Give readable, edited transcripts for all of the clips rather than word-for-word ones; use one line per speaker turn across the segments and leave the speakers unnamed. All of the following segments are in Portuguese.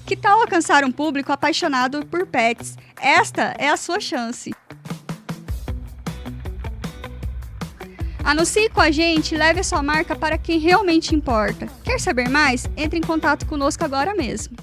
Que tal alcançar um público apaixonado por pets? Esta é a sua chance. Anuncie com a gente e leve a sua marca para quem realmente importa. Quer saber mais? Entre em contato conosco agora mesmo.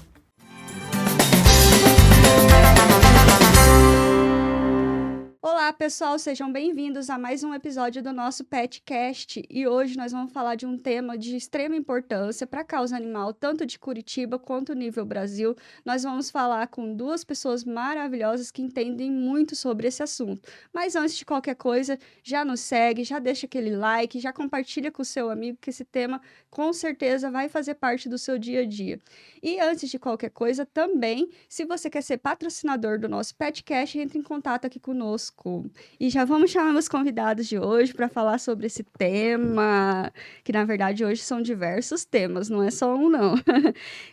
Olá pessoal, sejam bem-vindos a mais um episódio do nosso PetCast e hoje nós vamos falar de um tema de extrema importância para a causa animal, tanto de Curitiba quanto nível Brasil. Nós vamos falar com duas pessoas maravilhosas que entendem muito sobre esse assunto. Mas antes de qualquer coisa, já nos segue, já deixa aquele like, já compartilha com o seu amigo que esse tema com certeza vai fazer parte do seu dia a dia. E antes de qualquer coisa, também, se você quer ser patrocinador do nosso PetCast, entre em contato aqui conosco. E já vamos chamar os convidados de hoje para falar sobre esse tema, que na verdade hoje são diversos temas, não é só um não,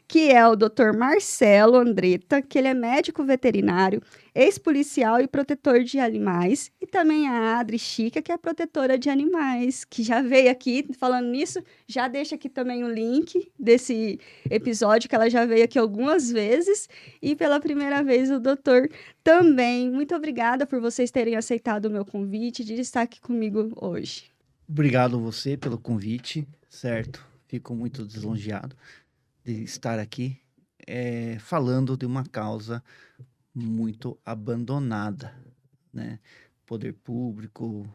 que é o Dr. Marcelo Andretta, que ele é médico veterinário, ex-policial e protetor de animais, e também a Adri Chica, que é protetora de animais, que já veio aqui, falando nisso, já deixa aqui também o link desse episódio, que ela já veio aqui algumas vezes, e pela primeira vez o doutor também. Muito obrigada por vocês terem aceitado o meu convite de estar aqui comigo hoje.
Obrigado a você pelo convite, certo? Fico muito lisonjeado de estar aqui falando de uma causa muito abandonada, né? Poder público,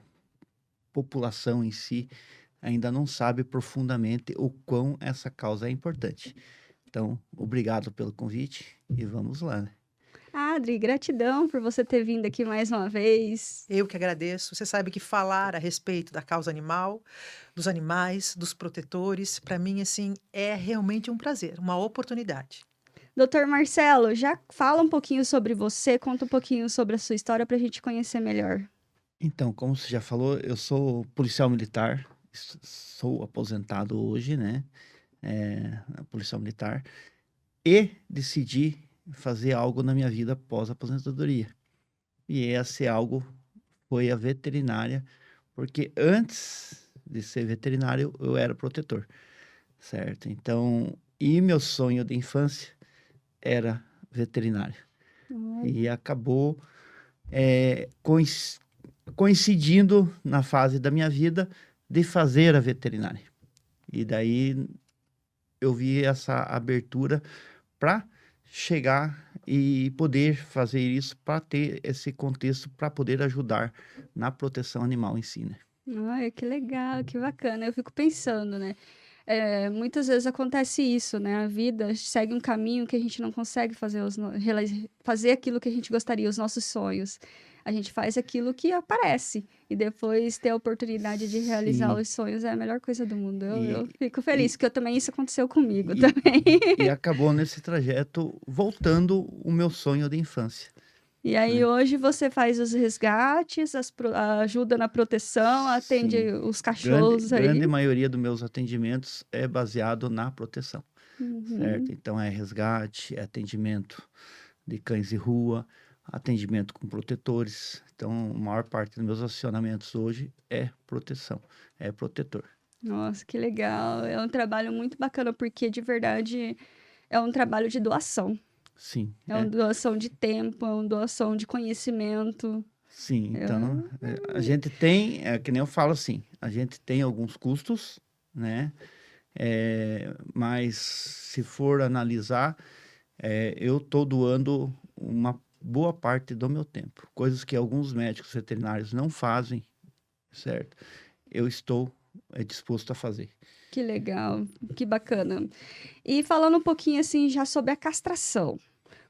população em si, ainda não sabe profundamente o quão essa causa é importante. Então, obrigado pelo convite e vamos lá, né?
Adri, gratidão por você ter vindo aqui mais uma vez.
Eu que agradeço. Você sabe que falar a respeito da causa animal, dos animais, dos protetores, para mim, assim, é realmente um prazer, uma oportunidade.
Doutor Marcelo, já fala um pouquinho sobre você, conta um pouquinho sobre a sua história para a gente conhecer melhor.
Então, como você já falou, eu sou policial militar, sou aposentado hoje, né? Policial militar, e decidi fazer algo na minha vida pós-aposentadoria. E esse algo foi a veterinária, porque antes de ser veterinário, eu era protetor, certo? Então, e meu sonho de infância era veterinário. E acabou coincidindo na fase da minha vida de fazer a veterinária. E daí eu vi essa abertura para chegar e poder fazer isso, para ter esse contexto, para poder ajudar na proteção animal em si, né?
Ai, que legal, que bacana. Eu fico pensando, né? Muitas vezes acontece isso, né? A vida segue um caminho que a gente não consegue fazer aquilo que a gente gostaria, os nossos sonhos. A gente faz aquilo que aparece. E depois ter a oportunidade de realizar
Sim.
os sonhos é a melhor coisa do mundo. Eu
E-
fico feliz, porque também isso aconteceu comigo
e-
também.
E acabou nesse trajeto voltando o meu sonho de infância.
E aí
né?
hoje você faz os resgates, ajuda na proteção, atende
Sim.
os cachorros
Grande
aí.
maioria dos meus atendimentos é baseado na proteção,
Uhum.
certo? Então, é resgate, é atendimento de cães de rua, atendimento com protetores. Então, a maior parte dos meus acionamentos hoje é proteção, é protetor.
Nossa, que legal. É um trabalho muito bacana, porque de verdade é um trabalho de doação.
Sim,
É uma doação de tempo, é uma doação de conhecimento.
sim. Então, a gente tem, que nem eu falo assim, a gente tem alguns custos, né? Mas se for analisar, eu estou doando uma boa parte do meu tempo. Coisas que alguns médicos veterinários não fazem, certo? Eu estou disposto a fazer.
Que legal, que bacana. E falando um pouquinho assim já sobre a castração.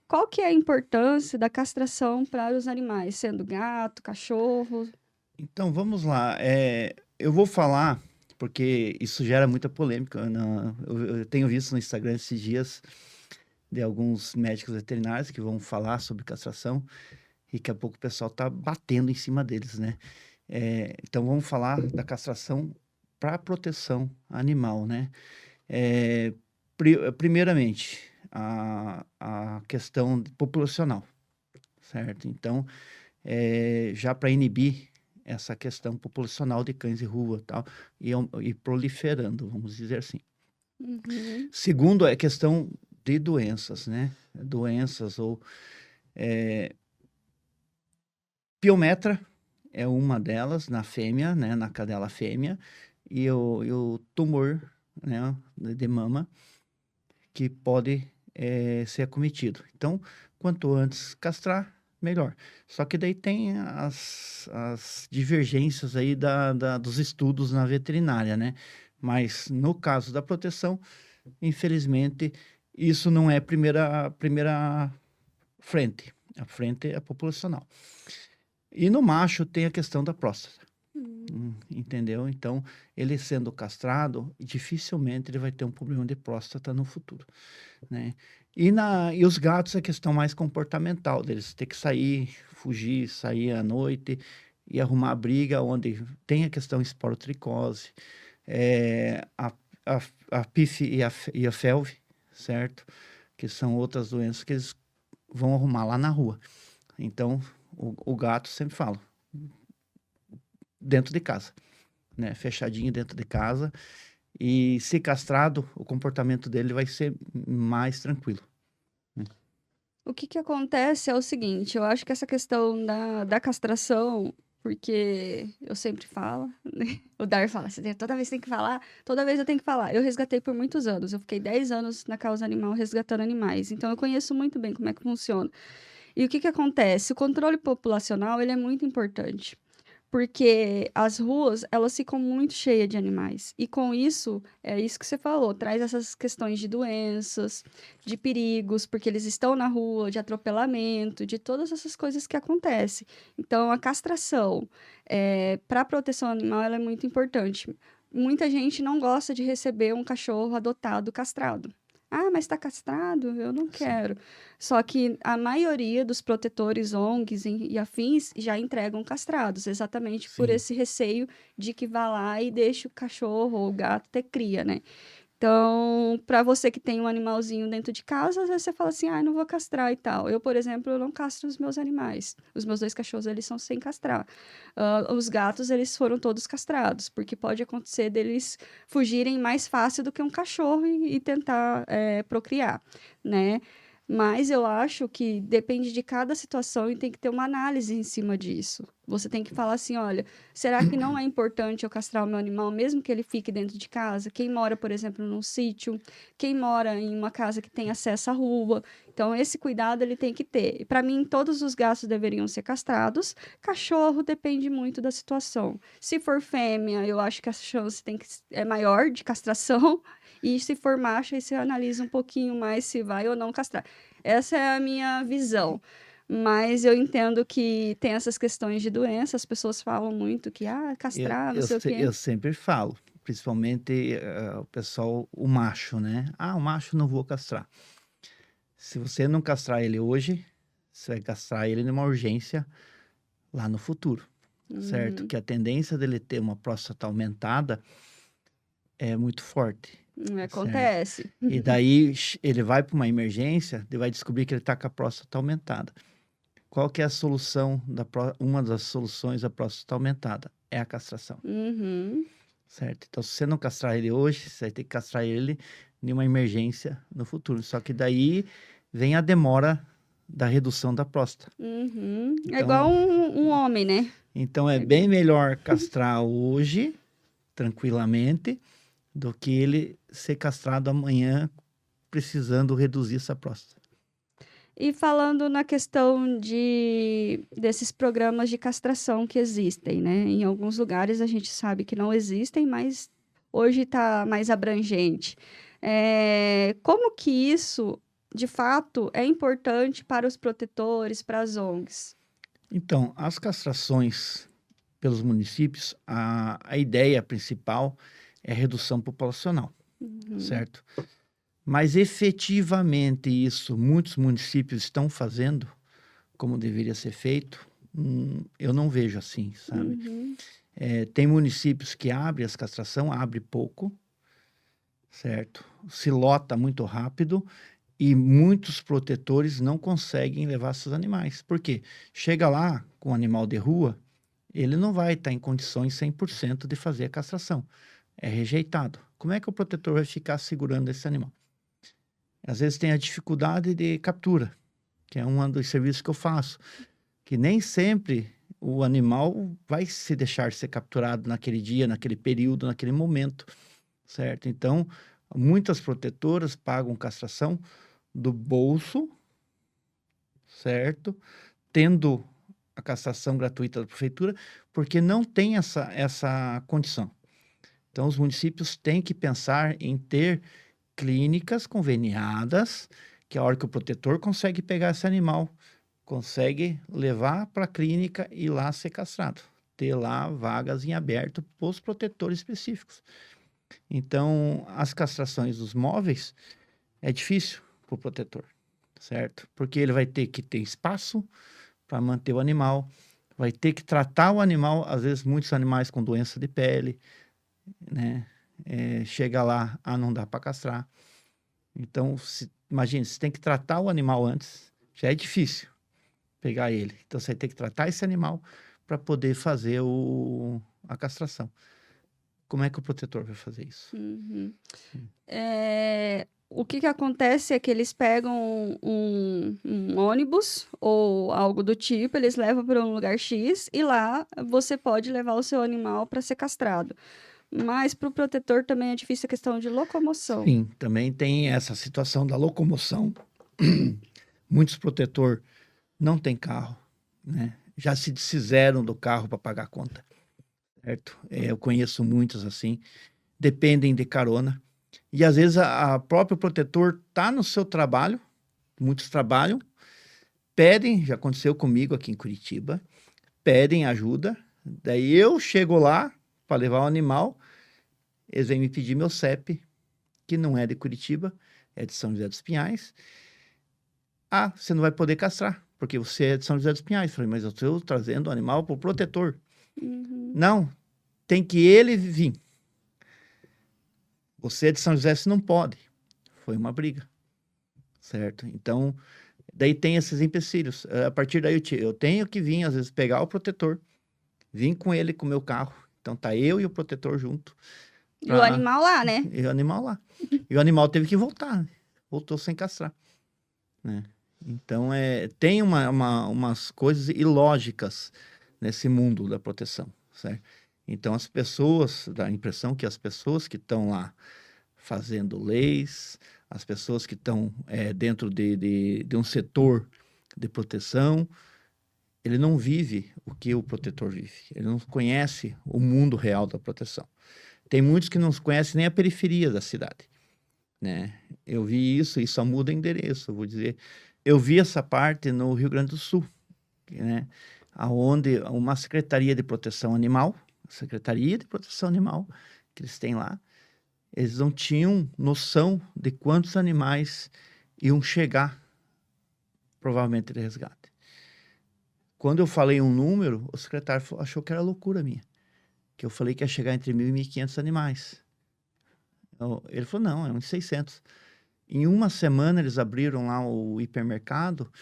Qual que é a importância da castração para os animais, sendo gato, cachorro?
Então, vamos lá. Eu vou falar, porque isso gera muita polêmica. Eu tenho visto no Instagram esses dias de alguns médicos veterinários que vão falar sobre castração e daqui a pouco o pessoal está batendo em cima deles, né? Então, vamos falar da castração para proteção animal, né? Primeiramente, a questão populacional, certo? Então, já para inibir essa questão populacional de cães de rua tal, e proliferando, vamos dizer assim.
Uhum.
Segundo, é questão de doenças, né? Doenças ou piometra é uma delas na fêmea, né? Na cadela fêmea, e o tumor, né? De mama, que pode ser acometido. Então, quanto antes castrar, melhor. Só que daí tem as divergências aí dos estudos na veterinária, né? Mas no caso da proteção, infelizmente, isso não é a primeira frente. A frente é a populacional. E no macho tem a questão da próstata. Entendeu? Então, ele sendo castrado, dificilmente ele vai ter um problema de próstata no futuro, né? E os gatos é questão mais comportamental, deles ter que sair, fugir, sair à noite e arrumar briga, onde tem a questão esporotricose, a, a, a PIF e a FeLV, certo? Que são outras doenças que eles vão arrumar lá na rua. Então, o gato sempre fala, dentro de casa, né? Fechadinho dentro de casa. E se castrado, o comportamento dele vai ser mais tranquilo.
O que acontece é o seguinte, eu acho que essa questão da castração, porque eu sempre falo, né? O Dar fala, toda vez tem que falar, toda vez eu tenho que falar. Eu resgatei por muitos anos, eu fiquei 10 anos na causa animal resgatando animais, então eu conheço muito bem como é que funciona. E o que acontece? O controle populacional, ele é muito importante. Porque as ruas, elas ficam muito cheias de animais. E com isso, é isso que você falou, traz essas questões de doenças, de perigos, porque eles estão na rua, de atropelamento, de todas essas coisas que acontecem. Então, a castração, para a proteção animal, ela é muito importante. Muita gente não gosta de receber um cachorro adotado castrado. Ah, mas está castrado? Eu não
Sim.
quero. Só que a maioria dos protetores, ONGs e afins já entregam castrados, exatamente por
Sim.
esse receio de que vá lá e deixe o cachorro ou o gato ter cria, né? Então, para você que tem um animalzinho dentro de casa, às vezes você fala assim, ah, não vou castrar e tal. Eu, por exemplo, eu não castro os meus animais. Os meus 2 cachorros, eles são sem castrar. Os gatos, eles foram todos castrados, porque pode acontecer deles fugirem mais fácil do que um cachorro e tentar procriar, né? Mas eu acho que depende de cada situação e tem que ter uma análise em cima disso. Você tem que falar assim, olha, será que não é importante eu castrar o meu animal, mesmo que ele fique dentro de casa? Quem mora, por exemplo, num sítio, quem mora em uma casa que tem acesso à rua. Então, esse cuidado ele tem que ter. Para mim, todos os gatos deveriam ser castrados. Cachorro depende muito da situação. Se for fêmea, eu acho que a chance é maior de castração. E se for macho, aí você analisa um pouquinho mais se vai ou não castrar. Essa é a minha visão. Mas eu entendo que tem essas questões de doença, as pessoas falam muito que,
Eu,
castrar, não
eu,
sei o
se-
quê.
eu sempre falo, principalmente o pessoal, o macho, né? Ah, o macho não vou castrar. Se você não castrar ele hoje, você vai castrar ele numa urgência lá no futuro, certo?
Uhum.
Que a tendência dele ter uma próstata aumentada é muito forte, certo?
Acontece.
E daí ele vai para uma emergência, ele vai descobrir que ele está com a próstata aumentada. Qual que é a solução uma das soluções da próstata aumentada? É a castração,
Uhum.
certo? Então, se você não castrar ele hoje, você vai ter que castrar ele em uma emergência no futuro. Só que daí vem a demora da redução da próstata.
Uhum. É igual
Então,
um homem, né?
então é
É igual.
bem melhor castrar hoje, tranquilamente, do que ele ser castrado amanhã, precisando reduzir essa próstata.
E falando na questão desses programas de castração que existem, né? Em alguns lugares a gente sabe que não existem, mas hoje está mais abrangente. Como que isso, de fato, é importante para os protetores, para as ONGs?
Então, as castrações pelos municípios, a ideia principal é a redução populacional,
Uhum.
certo? Mas efetivamente isso muitos municípios estão fazendo como deveria ser feito, eu não vejo assim, sabe?
Uhum.
Tem municípios que abrem as castração, abre pouco, certo? Se lota muito rápido e muitos protetores não conseguem levar seus animais. Por quê? Chega lá com um animal de rua, ele não vai estar em condições 100% de fazer a castração. É rejeitado. Como é que o protetor vai ficar segurando esse animal? Às vezes tem a dificuldade de captura, que é um dos serviços que eu faço, que nem sempre o animal vai se deixar ser capturado naquele dia, naquele período, naquele momento, certo? Então, muitas protetoras pagam castração do bolso, certo? Tendo a castração gratuita da prefeitura, porque não tem essa condição. Então, os municípios têm que pensar em ter clínicas conveniadas, que a hora que o protetor consegue pegar esse animal, consegue levar para a clínica e lá ser castrado. Ter lá vagas em aberto para os protetores específicos. Então, as castrações dos móveis é difícil para o protetor, certo? Porque ele vai ter que ter espaço para manter o animal, vai ter que tratar o animal, às vezes muitos animais com doença de pele, né? Chega lá, não dá para castrar. Então, imagine, você tem que tratar o animal antes, já é difícil pegar ele. Então, você tem que tratar esse animal para poder fazer a castração. Como é que o protetor vai fazer isso?
O que acontece é que eles pegam um ônibus ou algo do tipo, eles levam para um lugar X e lá você pode levar o seu animal para ser castrado. Mas para o protetor também é difícil a questão de locomoção.
Sim, também tem essa situação da locomoção. Muitos protetores não têm carro, né? Já se desfizeram do carro para pagar a conta, certo? Eu conheço muitos assim, dependem de carona. E às vezes a próprio protetor está no seu trabalho, muitos trabalham, pedem, já aconteceu comigo aqui em Curitiba, pedem ajuda, daí eu chego lá para levar o animal, eles vêm me pedir meu CEP, que não é de Curitiba, é de São José dos Pinhais. Você não vai poder castrar, porque você é de São José dos Pinhais. Eu falei, mas eu estou trazendo o animal para o protetor. Não, tem que ele vir. Você é de São José, você não pode. Foi uma briga, certo? Então, daí tem esses empecilhos. A partir daí eu tenho que vir, às vezes, pegar o protetor, vir com ele com o meu carro. Então, tá eu e o protetor junto.
E o animal lá, né?
E o animal lá. E o animal teve que voltar, né? Voltou sem castrar, né? Então, tem umas coisas ilógicas nesse mundo da proteção, certo? Então, dá a impressão que as pessoas que estão lá fazendo leis, as pessoas que estão dentro de um setor de proteção, ele não vive o que o protetor vive. Ele não conhece o mundo real da proteção. Tem muitos que não conhecem nem a periferia da cidade, né? Eu vi isso e só muda endereço, eu vou dizer. Eu vi essa parte no Rio Grande do Sul, né? Onde uma Secretaria de Proteção Animal, que eles têm lá, eles não tinham noção de quantos animais iam chegar, provavelmente, de resgate. Quando eu falei um número, o secretário achou que era loucura minha, que eu falei que ia chegar entre 1.000 e 1.500 animais. Ele falou, não, é uns 600. Em uma semana, eles abriram lá o hipermercado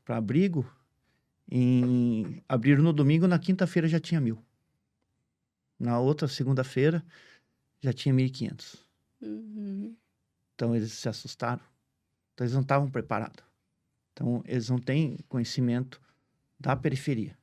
para abrigo. Abriram no domingo, na quinta-feira já tinha 1.000. Na outra segunda-feira, já tinha 1.500. Então, eles se assustaram. Então, eles não estavam preparados. Então, eles não têm conhecimento da periferia,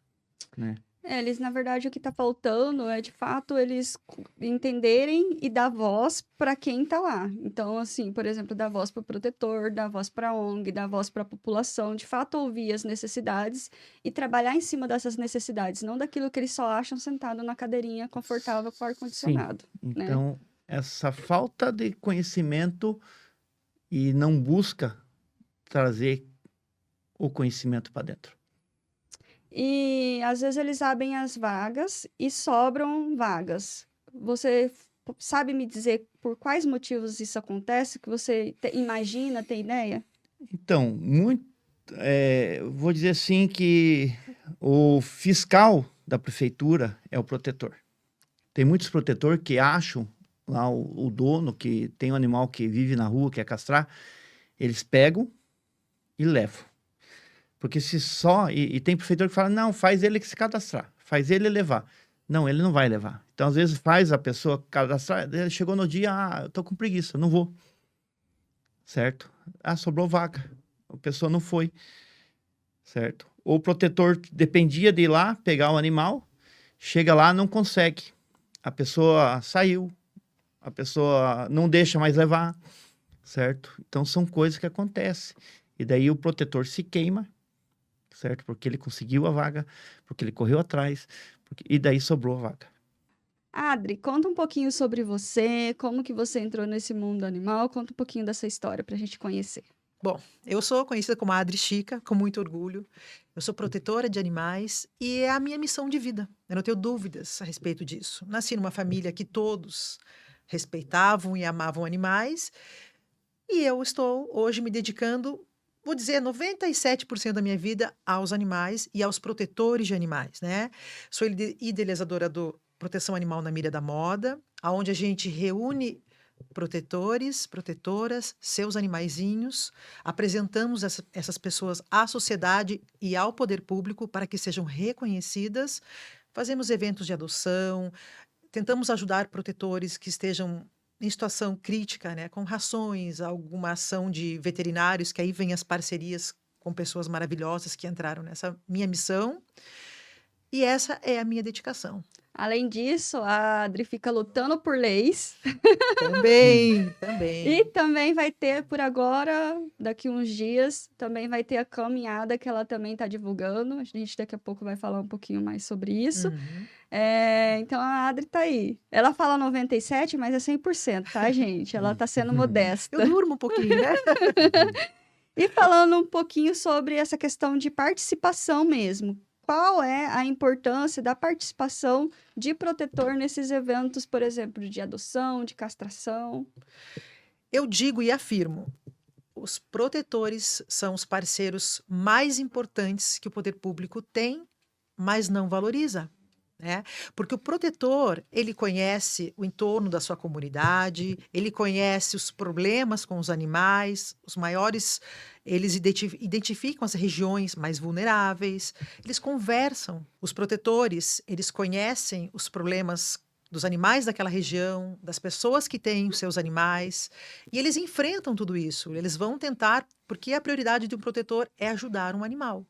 né?
Eles, na verdade, o que está faltando é, de fato, eles entenderem e dar voz para quem está lá. Então, assim, por exemplo, dar voz para o protetor, dar voz para a ONG, dar voz para a população, de fato, ouvir as necessidades e trabalhar em cima dessas necessidades, não daquilo que eles só acham sentado na cadeirinha confortável com ar-condicionado.
Então, essa falta de conhecimento e não busca trazer o conhecimento para dentro.
E às vezes eles abrem as vagas e sobram vagas. Você sabe me dizer por quais motivos isso acontece? Que você imagina, tem ideia?
Então, vou dizer assim que o fiscal da prefeitura é o protetor. Tem muitos protetores que acham lá o dono que tem um animal que vive na rua, quer castrar, eles pegam e levam. Porque se só... E tem prefeitor que fala, não, faz ele se cadastrar, faz ele levar. Não, ele não vai levar. Então, às vezes, faz a pessoa cadastrar, chegou no dia, eu tô com preguiça, não vou. Certo? sobrou vaga. A pessoa não foi, certo? Ou o protetor dependia de ir lá, pegar o animal, chega lá, não consegue. A pessoa saiu, a pessoa não deixa mais levar, certo? Então, são coisas que acontecem. E daí o protetor se queima, certo? Porque ele conseguiu a vaga, porque ele correu atrás, e daí sobrou a vaga.
Adri, conta um pouquinho sobre você, como que você entrou nesse mundo animal, conta um pouquinho dessa história para a gente conhecer.
Bom, eu sou conhecida como Adri Chica, com muito orgulho. Eu sou protetora de animais e é a minha missão de vida. Eu não tenho dúvidas a respeito disso. Nasci numa família que todos respeitavam e amavam animais e eu estou hoje me dedicando, vou dizer, 97% da minha vida aos animais e aos protetores de animais, né? Sou idealizadora do Proteção Animal na Mira da Moda, onde a gente reúne protetores, protetoras, seus animaizinhos, apresentamos essas pessoas à sociedade e ao poder público para que sejam reconhecidas, fazemos eventos de adoção, tentamos ajudar protetores que estejam em situação crítica, né, com rações, alguma ação de veterinários, que aí vem as parcerias com pessoas maravilhosas que entraram nessa minha missão, e essa é a minha dedicação.
Além disso, a Adri fica lutando por leis.
Também.
E também vai ter, por agora, daqui uns dias, também vai ter a caminhada que ela também está divulgando. A gente daqui a pouco vai falar um pouquinho mais sobre isso.
Uhum.
Então, a Adri tá aí. Ela fala 97, mas é 100%, tá, gente? Ela tá sendo modesta.
Eu durmo um pouquinho, né?
E falando um pouquinho sobre essa questão de participação mesmo. Qual é a importância da participação de protetor nesses eventos, por exemplo, de adoção, de castração?
Eu digo e afirmo, os protetores são os parceiros mais importantes que o poder público tem, mas não valoriza, né? Porque o protetor, ele conhece o entorno da sua comunidade, ele conhece os problemas com os animais, os maiores, eles identificam as regiões mais vulneráveis, eles conversam. Os protetores, eles conhecem os problemas dos animais daquela região, das pessoas que têm os seus animais, e eles enfrentam tudo isso. Eles vão tentar, porque a prioridade de um protetor é ajudar um animal.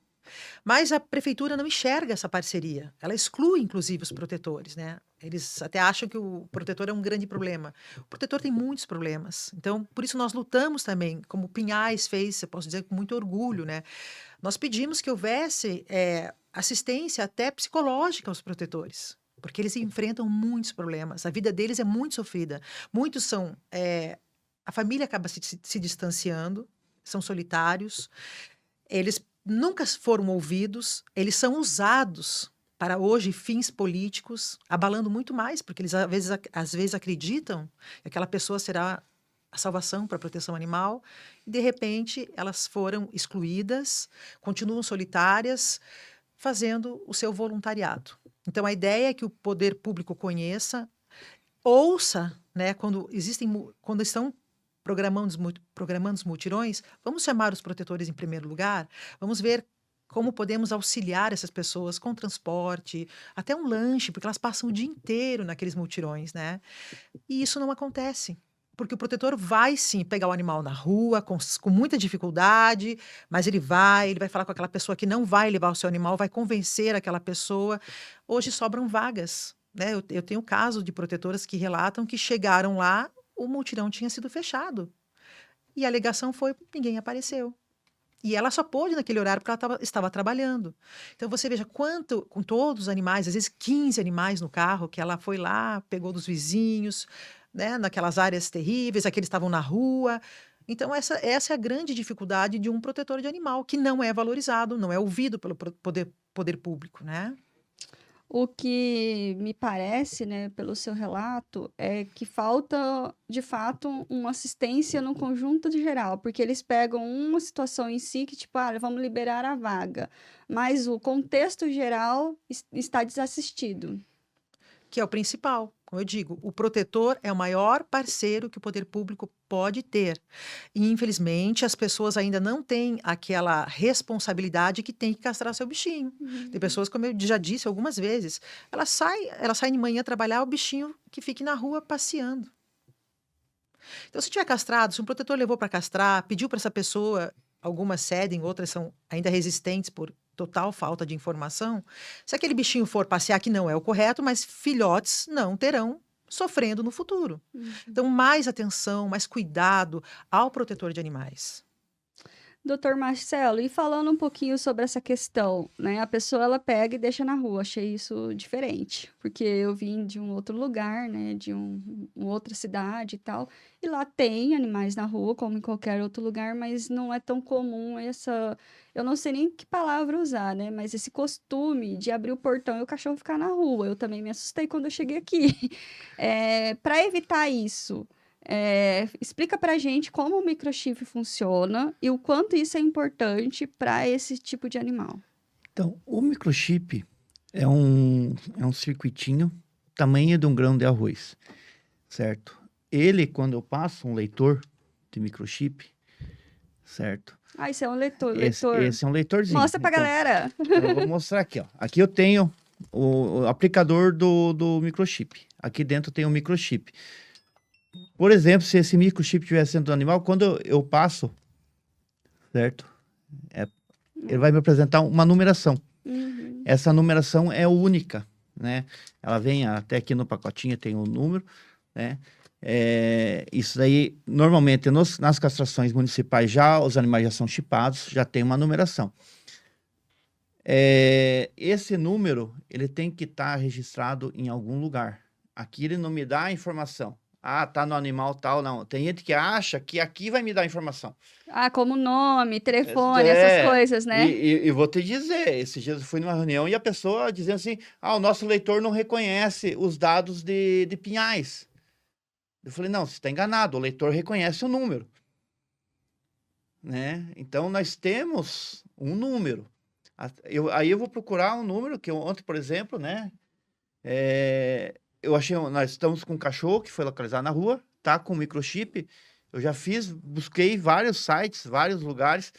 Mas a prefeitura não enxerga essa parceria. Ela exclui, inclusive, os protetores, né? Eles até acham que o protetor é um grande problema. O protetor tem muitos problemas. Então, por isso nós lutamos também, como o Pinhais fez, eu posso dizer com muito orgulho, né? Nós pedimos que houvesse assistência até psicológica aos protetores, porque eles enfrentam muitos problemas. A vida deles é muito sofrida. Muitos são... a família acaba se distanciando, são solitários, eles nunca foram ouvidos, eles são usados para hoje fins políticos, abalando muito mais, porque eles às vezes acreditam que aquela pessoa será a salvação para a proteção animal, e de repente elas foram excluídas, continuam solitárias, fazendo o seu voluntariado. Então a ideia é que o poder público conheça, ouça, né, quando estão programando os mutirões, vamos chamar os protetores em primeiro lugar, vamos ver como podemos auxiliar essas pessoas com transporte, até um lanche, porque elas passam o dia inteiro naqueles mutirões, né? E isso não acontece, porque o protetor vai sim pegar o animal na rua, com muita dificuldade, mas ele vai falar com aquela pessoa que não vai levar o seu animal, vai convencer aquela pessoa. Hoje sobram vagas, né? Eu tenho caso de protetoras que relatam que chegaram lá, o mutirão tinha sido fechado. E a alegação foi: ninguém apareceu. E ela só pôde naquele horário porque ela estava trabalhando. Então você veja quanto, com todos os animais, às vezes 15 animais no carro, que ela foi lá, pegou dos vizinhos, né, naquelas áreas terríveis, aqueles estavam na rua. Então essa é a grande dificuldade de um protetor de animal, que não é valorizado, não é ouvido pelo poder público, né?
O que me parece, né, pelo seu relato, é que falta, de fato, uma assistência no conjunto de geral, porque eles pegam uma situação em si que, tipo, vamos liberar a vaga, mas o contexto geral está desassistido.
Que é o principal. Como eu digo, o protetor é o maior parceiro que o poder público pode ter. E, infelizmente, as pessoas ainda não têm aquela responsabilidade que tem que castrar seu bichinho. Tem pessoas, como eu já disse algumas vezes, ela sai de manhã trabalhar, o bichinho que fique na rua passeando. Então, se tiver castrado, se um protetor levou para castrar, pediu para essa pessoa, algumas cedem, outras são ainda resistentes por total falta de informação. Se aquele bichinho for passear, que não é o correto, mas filhotes não terão sofrendo no futuro.
Uhum.
Então, mais atenção, mais cuidado ao protetor de animais.
Doutor Marcelo, e falando um pouquinho sobre essa questão, né? A pessoa ela pega e deixa na rua. Achei isso diferente, porque eu vim de um outro lugar, né? De uma outra cidade e tal. E lá tem animais na rua, como em qualquer outro lugar, mas não é tão comum essa. Eu não sei nem que palavra usar, né? Mas esse costume de abrir o portão e o cachorro ficar na rua. Eu também me assustei quando eu cheguei aqui. Para evitar isso. Explica pra gente como o microchip funciona e o quanto isso é importante para esse tipo de animal.
Então, o microchip é um circuitinho tamanho de um grão de arroz, certo? Ele, quando eu passo um leitor de microchip, certo?
Ah, isso é um leitor.
Esse é um leitorzinho.
Mostra pra
Então,
galera.
eu vou mostrar aqui, ó. Aqui eu tenho o aplicador do microchip. Aqui dentro tem o microchip. Por exemplo, se esse microchip estiver dentro do animal, quando eu passo, certo? Ele vai me apresentar uma numeração.
Uhum.
Essa numeração é única, né? Ela vem até aqui no pacotinho, tem o número, né? Isso daí, normalmente, nas castrações municipais, os animais já são chipados, já tem uma numeração. Esse número, ele tem que estar registrado em algum lugar. Aqui ele não me dá a informação. Ah, tá no animal tal, não. Tem gente que acha que aqui vai me dar a informação.
Ah, como nome, telefone, essas coisas, né?
E vou te dizer, esses dias eu fui numa reunião e a pessoa dizendo assim, o nosso leitor não reconhece os dados de Pinhais. Eu falei, não, você está enganado, o leitor reconhece o número. Né? Então, nós temos um número. Aí eu vou procurar um número, que ontem, por exemplo, né? Nós estamos com um cachorro que foi localizado na rua, tá com microchip. Eu já busquei vários sites, vários lugares,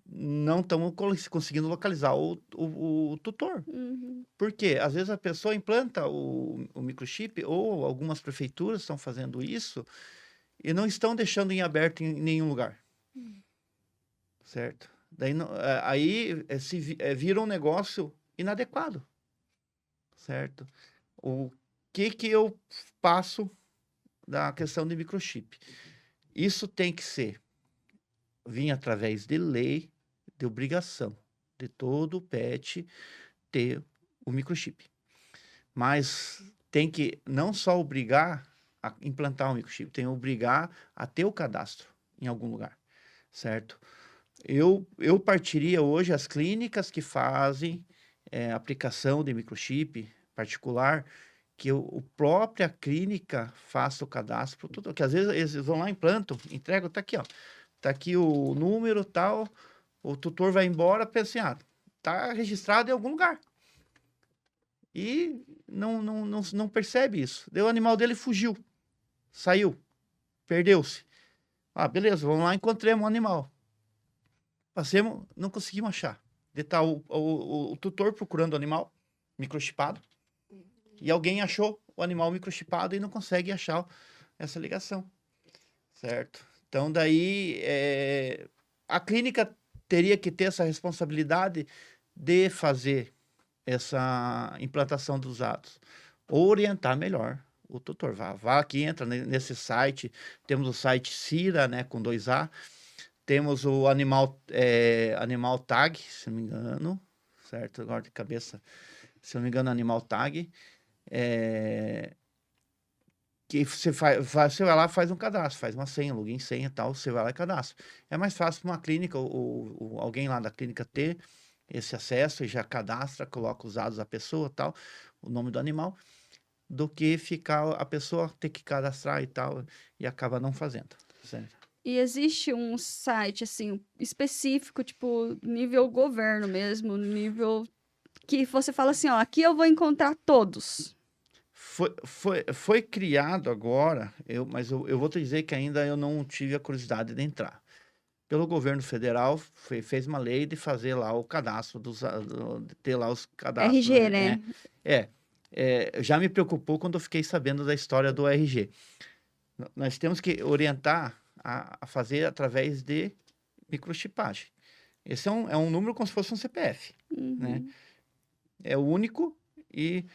não estamos conseguindo localizar o tutor.
Uhum.
Por quê? Às vezes a pessoa implanta o microchip, ou algumas prefeituras estão fazendo isso, e não estão deixando em aberto em nenhum lugar. Certo? Daí, vira um negócio inadequado. Certo? O que eu passo da questão de microchip? Isso tem que vir através de lei, de obrigação de todo pet ter o microchip. Mas tem que não só obrigar a implantar o microchip, tem que obrigar a ter o cadastro em algum lugar, certo? Eu partiria hoje as clínicas que fazem aplicação de microchip particular, que a própria clínica faça o cadastro pro tutor, que às vezes eles vão lá, implantam, entregam, tá aqui, ó. Tá aqui o número tal, o tutor vai embora, pensa assim, tá registrado em algum lugar. E não percebe isso. Daí o animal dele fugiu, saiu, perdeu-se. Beleza, vamos lá, encontremos um animal. Passemos, não conseguimos achar. Daí tá o tutor procurando o animal microchipado, e alguém achou o animal microchipado e não consegue achar essa ligação, certo? Então, daí, a clínica teria que ter essa responsabilidade de fazer essa implantação dos dados, ou orientar melhor o tutor. Vá aqui, entra nesse site, temos o site Cira, né, com 2A, temos o Animal Tag, se não me engano, certo? Agora de cabeça, se não me engano, Animal Tag, que você vai lá, faz um cadastro, faz uma senha, login, senha e tal, você vai lá e cadastra. É mais fácil para uma clínica, ou alguém lá da clínica ter esse acesso e já cadastra, coloca os dados da pessoa tal, o nome do animal, do que ficar a pessoa ter que cadastrar e tal, e acaba não fazendo. Certo?
E existe um site, assim, específico, tipo, nível governo mesmo, nível que você fala assim, aqui eu vou encontrar todos.
Foi criado agora, mas eu vou te dizer que ainda eu não tive a curiosidade de entrar. Pelo governo federal, fez uma lei de fazer lá o cadastro, de ter lá os cadastros.
RG, né?
Já me preocupou quando eu fiquei sabendo da história do RG. Nós temos que orientar a fazer através de microchipagem. Esse é um número como se fosse um CPF, né?
Uhum.
É o único e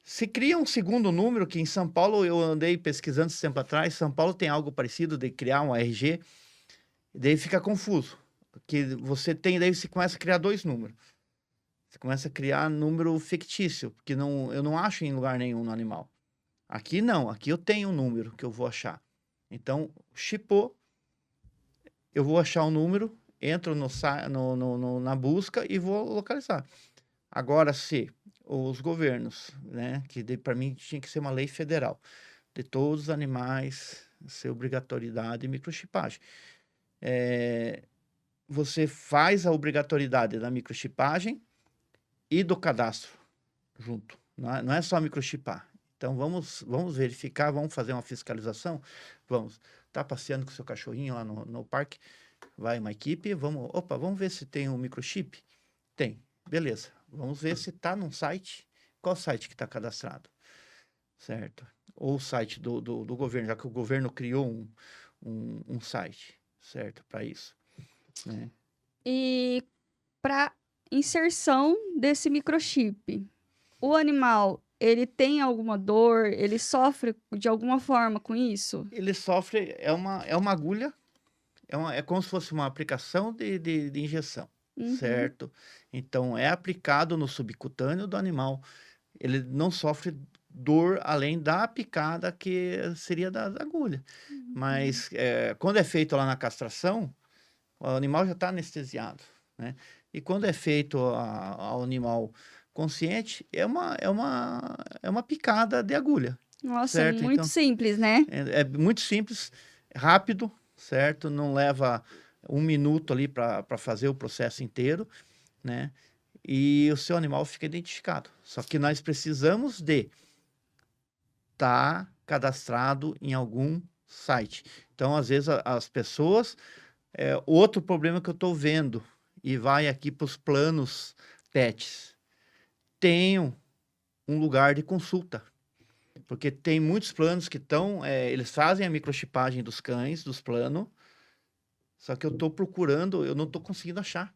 se cria um segundo número, que em São Paulo eu andei pesquisando esse tempo atrás, São Paulo tem algo parecido de criar um RG, daí fica confuso, que você tem, daí você começa a criar dois números. Você começa a criar número fictício, porque eu não acho em lugar nenhum no animal. Aqui não, aqui eu tenho um número que eu vou achar. Então, chipou, eu vou achar o número, entro na busca e vou localizar. Agora, se os governos, né, que para mim tinha que ser uma lei federal, de todos os animais ser obrigatoriedade de microchipagem. Você faz a obrigatoriedade da microchipagem e do cadastro junto. Não é só microchipar. Então, vamos verificar, vamos fazer uma fiscalização. Vamos. Tá passeando com o seu cachorrinho lá no parque, vai uma equipe, vamos ver se tem um microchip? Tem. Beleza. Vamos ver se está num site. Qual site que está cadastrado? Certo? Ou o site do governo, já que o governo criou um site, certo? Para isso. Né?
E para inserção desse microchip, o animal, ele tem alguma dor? Ele sofre de alguma forma com isso?
Ele sofre, é uma agulha, é como se fosse uma aplicação de injeção,
Uhum.
certo? Então, é aplicado no subcutâneo do animal. Ele não sofre dor além da picada que seria da agulha. Mas quando é feito lá na castração, o animal já está anestesiado, né? E quando é feito ao animal consciente, é uma picada de agulha,
Nossa,
certo?
muito
Então,
simples, né?
é muito simples, rápido, certo? Não leva 1 minuto ali para fazer o processo inteiro, né? E o seu animal fica identificado. Só que nós precisamos de estar cadastrado em algum site. Então, às vezes, as pessoas... outro problema que eu estou vendo, e vai aqui para os planos pets, tenham um lugar de consulta. Porque tem muitos planos que estão... eles fazem a microchipagem dos cães, dos planos, só que eu estou procurando, eu não estou conseguindo achar.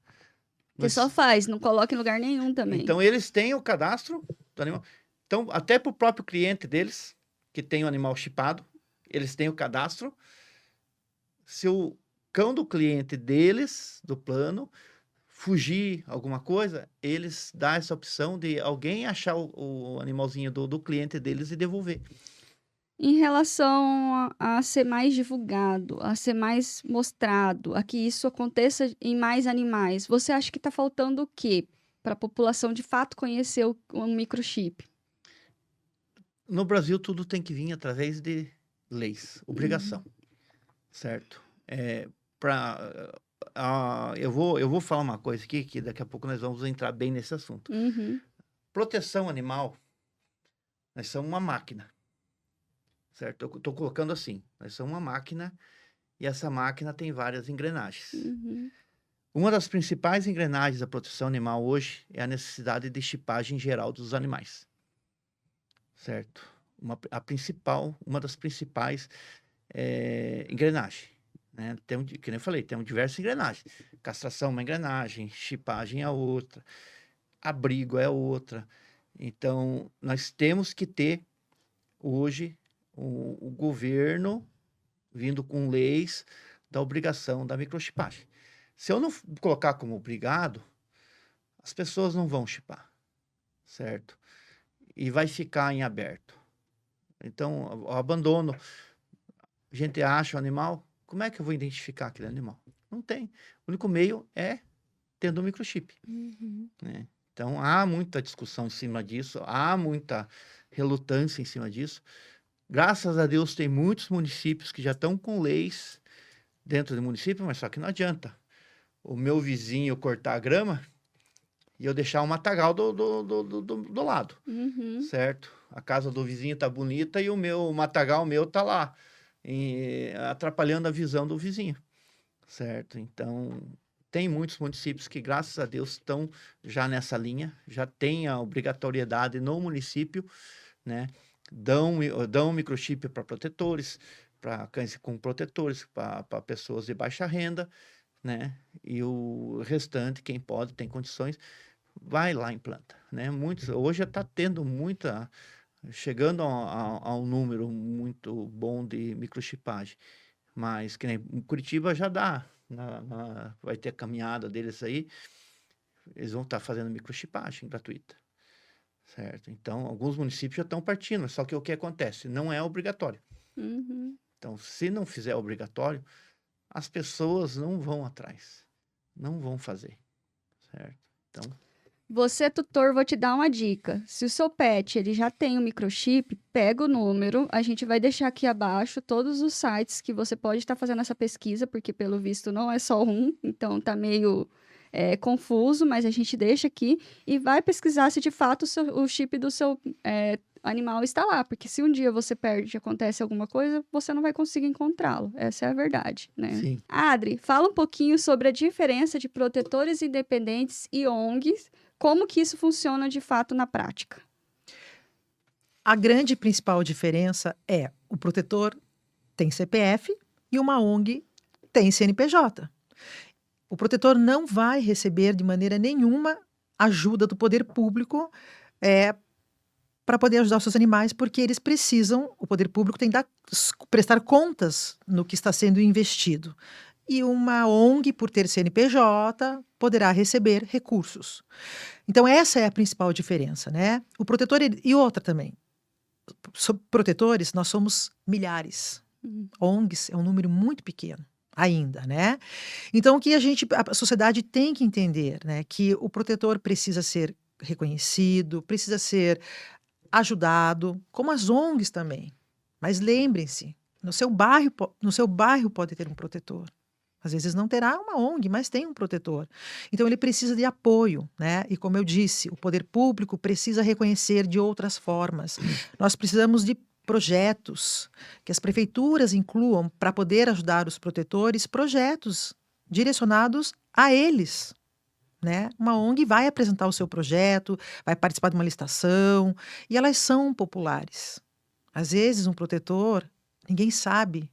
Que só faz, não coloca em lugar nenhum também.
Então, eles têm o cadastro do animal. Então, até para o próprio cliente deles, que tem o animal chipado, eles têm o cadastro. Se o cão do cliente deles, do plano, fugir alguma coisa, eles dão essa opção de alguém achar o animalzinho do cliente deles e devolver.
Em relação a ser mais divulgado, a ser mais mostrado, a que isso aconteça em mais animais, você acha que está faltando o quê para a população de fato conhecer o microchip?
No Brasil, tudo tem que vir através de leis, obrigação, certo? Eu vou falar uma coisa aqui, que daqui a pouco nós vamos entrar bem nesse assunto.
Uhum.
Proteção animal, nós somos uma máquina, certo? Eu estou colocando assim, nós somos uma máquina e essa máquina tem várias engrenagens.
Uhum.
Uma das principais engrenagens da proteção animal hoje é a necessidade de chipagem geral dos animais, certo? Uma das principais engrenagens, né? Que nem eu falei, tem diversas engrenagens. Castração é uma engrenagem, chipagem é outra, abrigo é outra. Então, nós temos que ter hoje o governo vindo com leis da obrigação da microchipagem. Se eu não colocar como obrigado, as pessoas não vão chipar, certo? E vai ficar em aberto. Então, o abandono, a gente acha o animal, como é que eu vou identificar aquele animal? Não tem. O único meio é tendo um microchip.
Uhum.
Né? Então, há muita discussão em cima disso, há muita relutância em cima disso. Graças a Deus, tem muitos municípios que já estão com leis dentro do município, mas só que não adianta o meu vizinho cortar a grama e eu deixar um matagal do lado,
Uhum.
certo? A casa do vizinho tá bonita e o matagal meu tá lá, atrapalhando a visão do vizinho, certo? Então, tem muitos municípios que, graças a Deus, estão já nessa linha, já tem a obrigatoriedade no município, né? Dão microchip para protetores, para cães com protetores, para pessoas de baixa renda, né? E o restante, quem pode, tem condições, vai lá e implanta, né? Muitos, hoje já está tendo muita, chegando a um número muito bom de microchipagem, mas que nem em Curitiba já dá, vai ter a caminhada deles aí, eles vão estar fazendo microchipagem gratuita, certo? Então, alguns municípios já estão partindo, só que o que acontece? Não é obrigatório.
Uhum.
Então, se não fizer obrigatório, as pessoas não vão atrás, não vão fazer, certo? Então,
Você, tutor, vou te dar uma dica. Se o seu pet ele já tem o microchip, pega o número. A gente vai deixar aqui abaixo todos os sites que você pode estar fazendo essa pesquisa, porque pelo visto não é só um, então tá meio confuso, mas a gente deixa aqui e vai pesquisar se de fato o chip do seu animal está lá, porque se um dia você perde e acontece alguma coisa, você não vai conseguir encontrá-lo. Essa é a verdade, né?
sim.
Adri, fala um pouquinho sobre a diferença de protetores independentes e ONGs. Como que isso funciona de fato na prática?
A grande principal diferença é o protetor tem CPF e uma ONG tem CNPJ. O protetor não vai receber de maneira nenhuma ajuda do poder público para poder ajudar os seus animais, porque eles precisam, o poder público tem que prestar contas no que está sendo investido. E uma ONG, por ter CNPJ, poderá receber recursos. Então, essa é a principal diferença, né? O protetor, e outra também, sobre protetores, nós somos milhares. ONGs é um número muito pequeno ainda, né? Então, o que a sociedade tem que entender, né? Que o protetor precisa ser reconhecido, precisa ser ajudado, como as ONGs também. Mas lembrem-se, no seu bairro pode ter um protetor. Às vezes não terá uma ONG, mas tem um protetor. Então ele precisa de apoio, né? E como eu disse, o poder público precisa reconhecer de outras formas. Nós precisamos de projetos que as prefeituras incluam para poder ajudar os protetores, projetos direcionados a eles, né? Uma ONG vai apresentar o seu projeto, vai participar de uma licitação, e elas são populares. Às vezes um protetor, ninguém sabe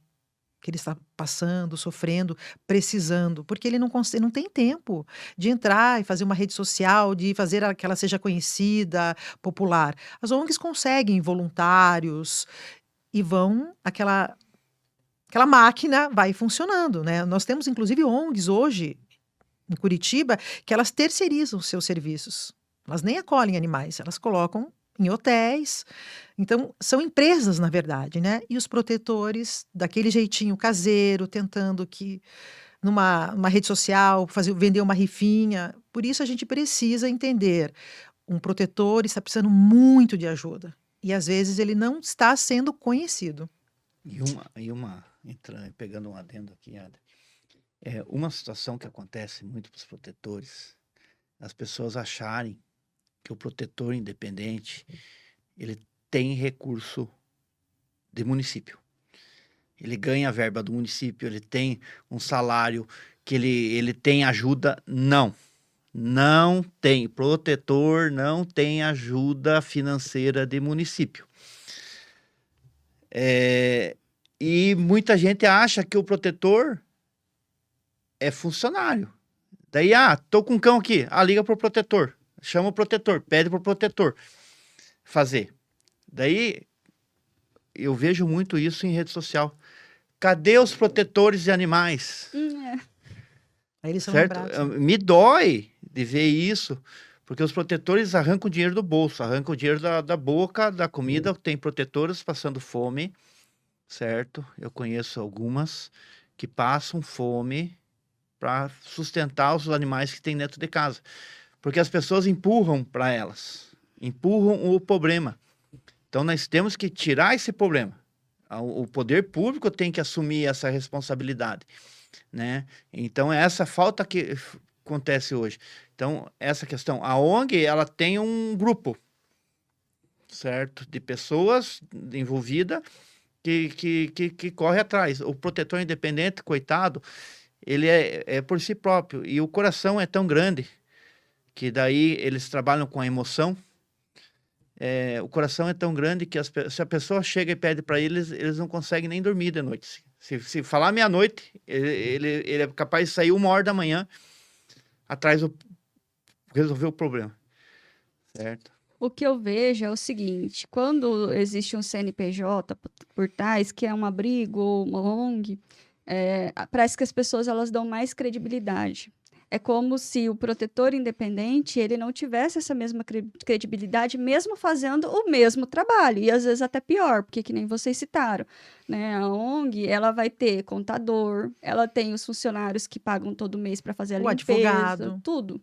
que ele está passando, sofrendo, precisando, porque ele não tem tempo de entrar e fazer uma rede social, de fazer que ela seja conhecida, popular. As ONGs conseguem voluntários e aquela máquina vai funcionando, né? Nós temos, inclusive, ONGs hoje, em Curitiba, que elas terceirizam os seus serviços. Elas nem acolhem animais, elas colocam em hotéis. Então, são empresas, na verdade, né? E os protetores, daquele jeitinho caseiro, tentando que numa rede social, vender uma rifinha. Por isso, a gente precisa entender. Um protetor está precisando muito de ajuda. E, às vezes, ele não está sendo conhecido.
Pegando um adendo aqui, Ada, uma situação que acontece muito para os protetores, as pessoas acharem que o protetor independente, ele tem recurso de município. Ele ganha a verba do município, ele tem um salário, que ele tem ajuda. Não tem. Protetor não tem ajuda financeira de município. E muita gente acha que o protetor é funcionário. Daí, tô com um cão aqui, liga pro protetor. Chama o protetor, pede pro protetor fazer. Daí, eu vejo muito isso em rede social. Cadê os protetores de animais?
Aí eles são
certo?
lembrados.
Me dói de ver isso, porque os protetores arrancam o dinheiro do bolso, arrancam o dinheiro da boca, da comida. Tem protetoras passando fome, certo? Eu conheço algumas que passam fome para sustentar os animais que tem dentro de casa. Porque as pessoas empurram para elas, empurram o problema. Então, nós temos que tirar esse problema. O poder público tem que assumir essa responsabilidade, né? Então, é essa falta que acontece hoje. Então, essa questão. A ONG, ela tem um grupo, certo? De pessoas envolvidas que corre atrás. O protetor independente, coitado, ele é por si próprio. E o coração é tão grande que daí eles trabalham com a emoção o coração é tão grande que se a pessoa chega e pede para eles, eles não conseguem nem dormir de noite. Se falar meia-noite, ele é capaz de sair 1h da manhã atrás do resolver o problema, certo?
O que eu vejo é o seguinte, quando existe um CNPJ por trás, que é um abrigo ou uma ONG, parece que as pessoas elas dão mais credibilidade. É como se o protetor independente ele não tivesse essa mesma credibilidade, mesmo fazendo o mesmo trabalho, e às vezes até pior, porque que nem vocês citaram, né? A ONG ela vai ter contador, ela tem os funcionários que pagam todo mês para fazer a
O
limpeza,
advogado.
tudo.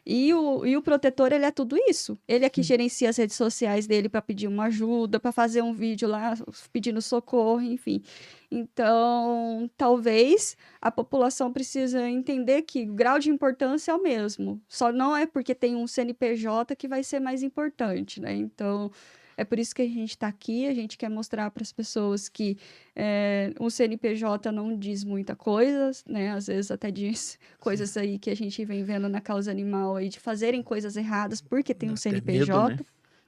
E o protetor, ele é tudo isso. Ele é que gerencia as redes sociais dele para pedir uma ajuda, para fazer um vídeo lá pedindo socorro, enfim. Então, talvez a população precisa entender que o grau de importância é o mesmo. Só não é porque tem um CNPJ que vai ser mais importante, né? Então, é por isso que a gente está aqui, a gente quer mostrar para as pessoas que o CNPJ não diz muita coisa, né? Às vezes até diz coisas aí que a gente vem vendo na causa animal aí de fazerem coisas erradas porque tem um
Dá até medo, né?
CNPJ,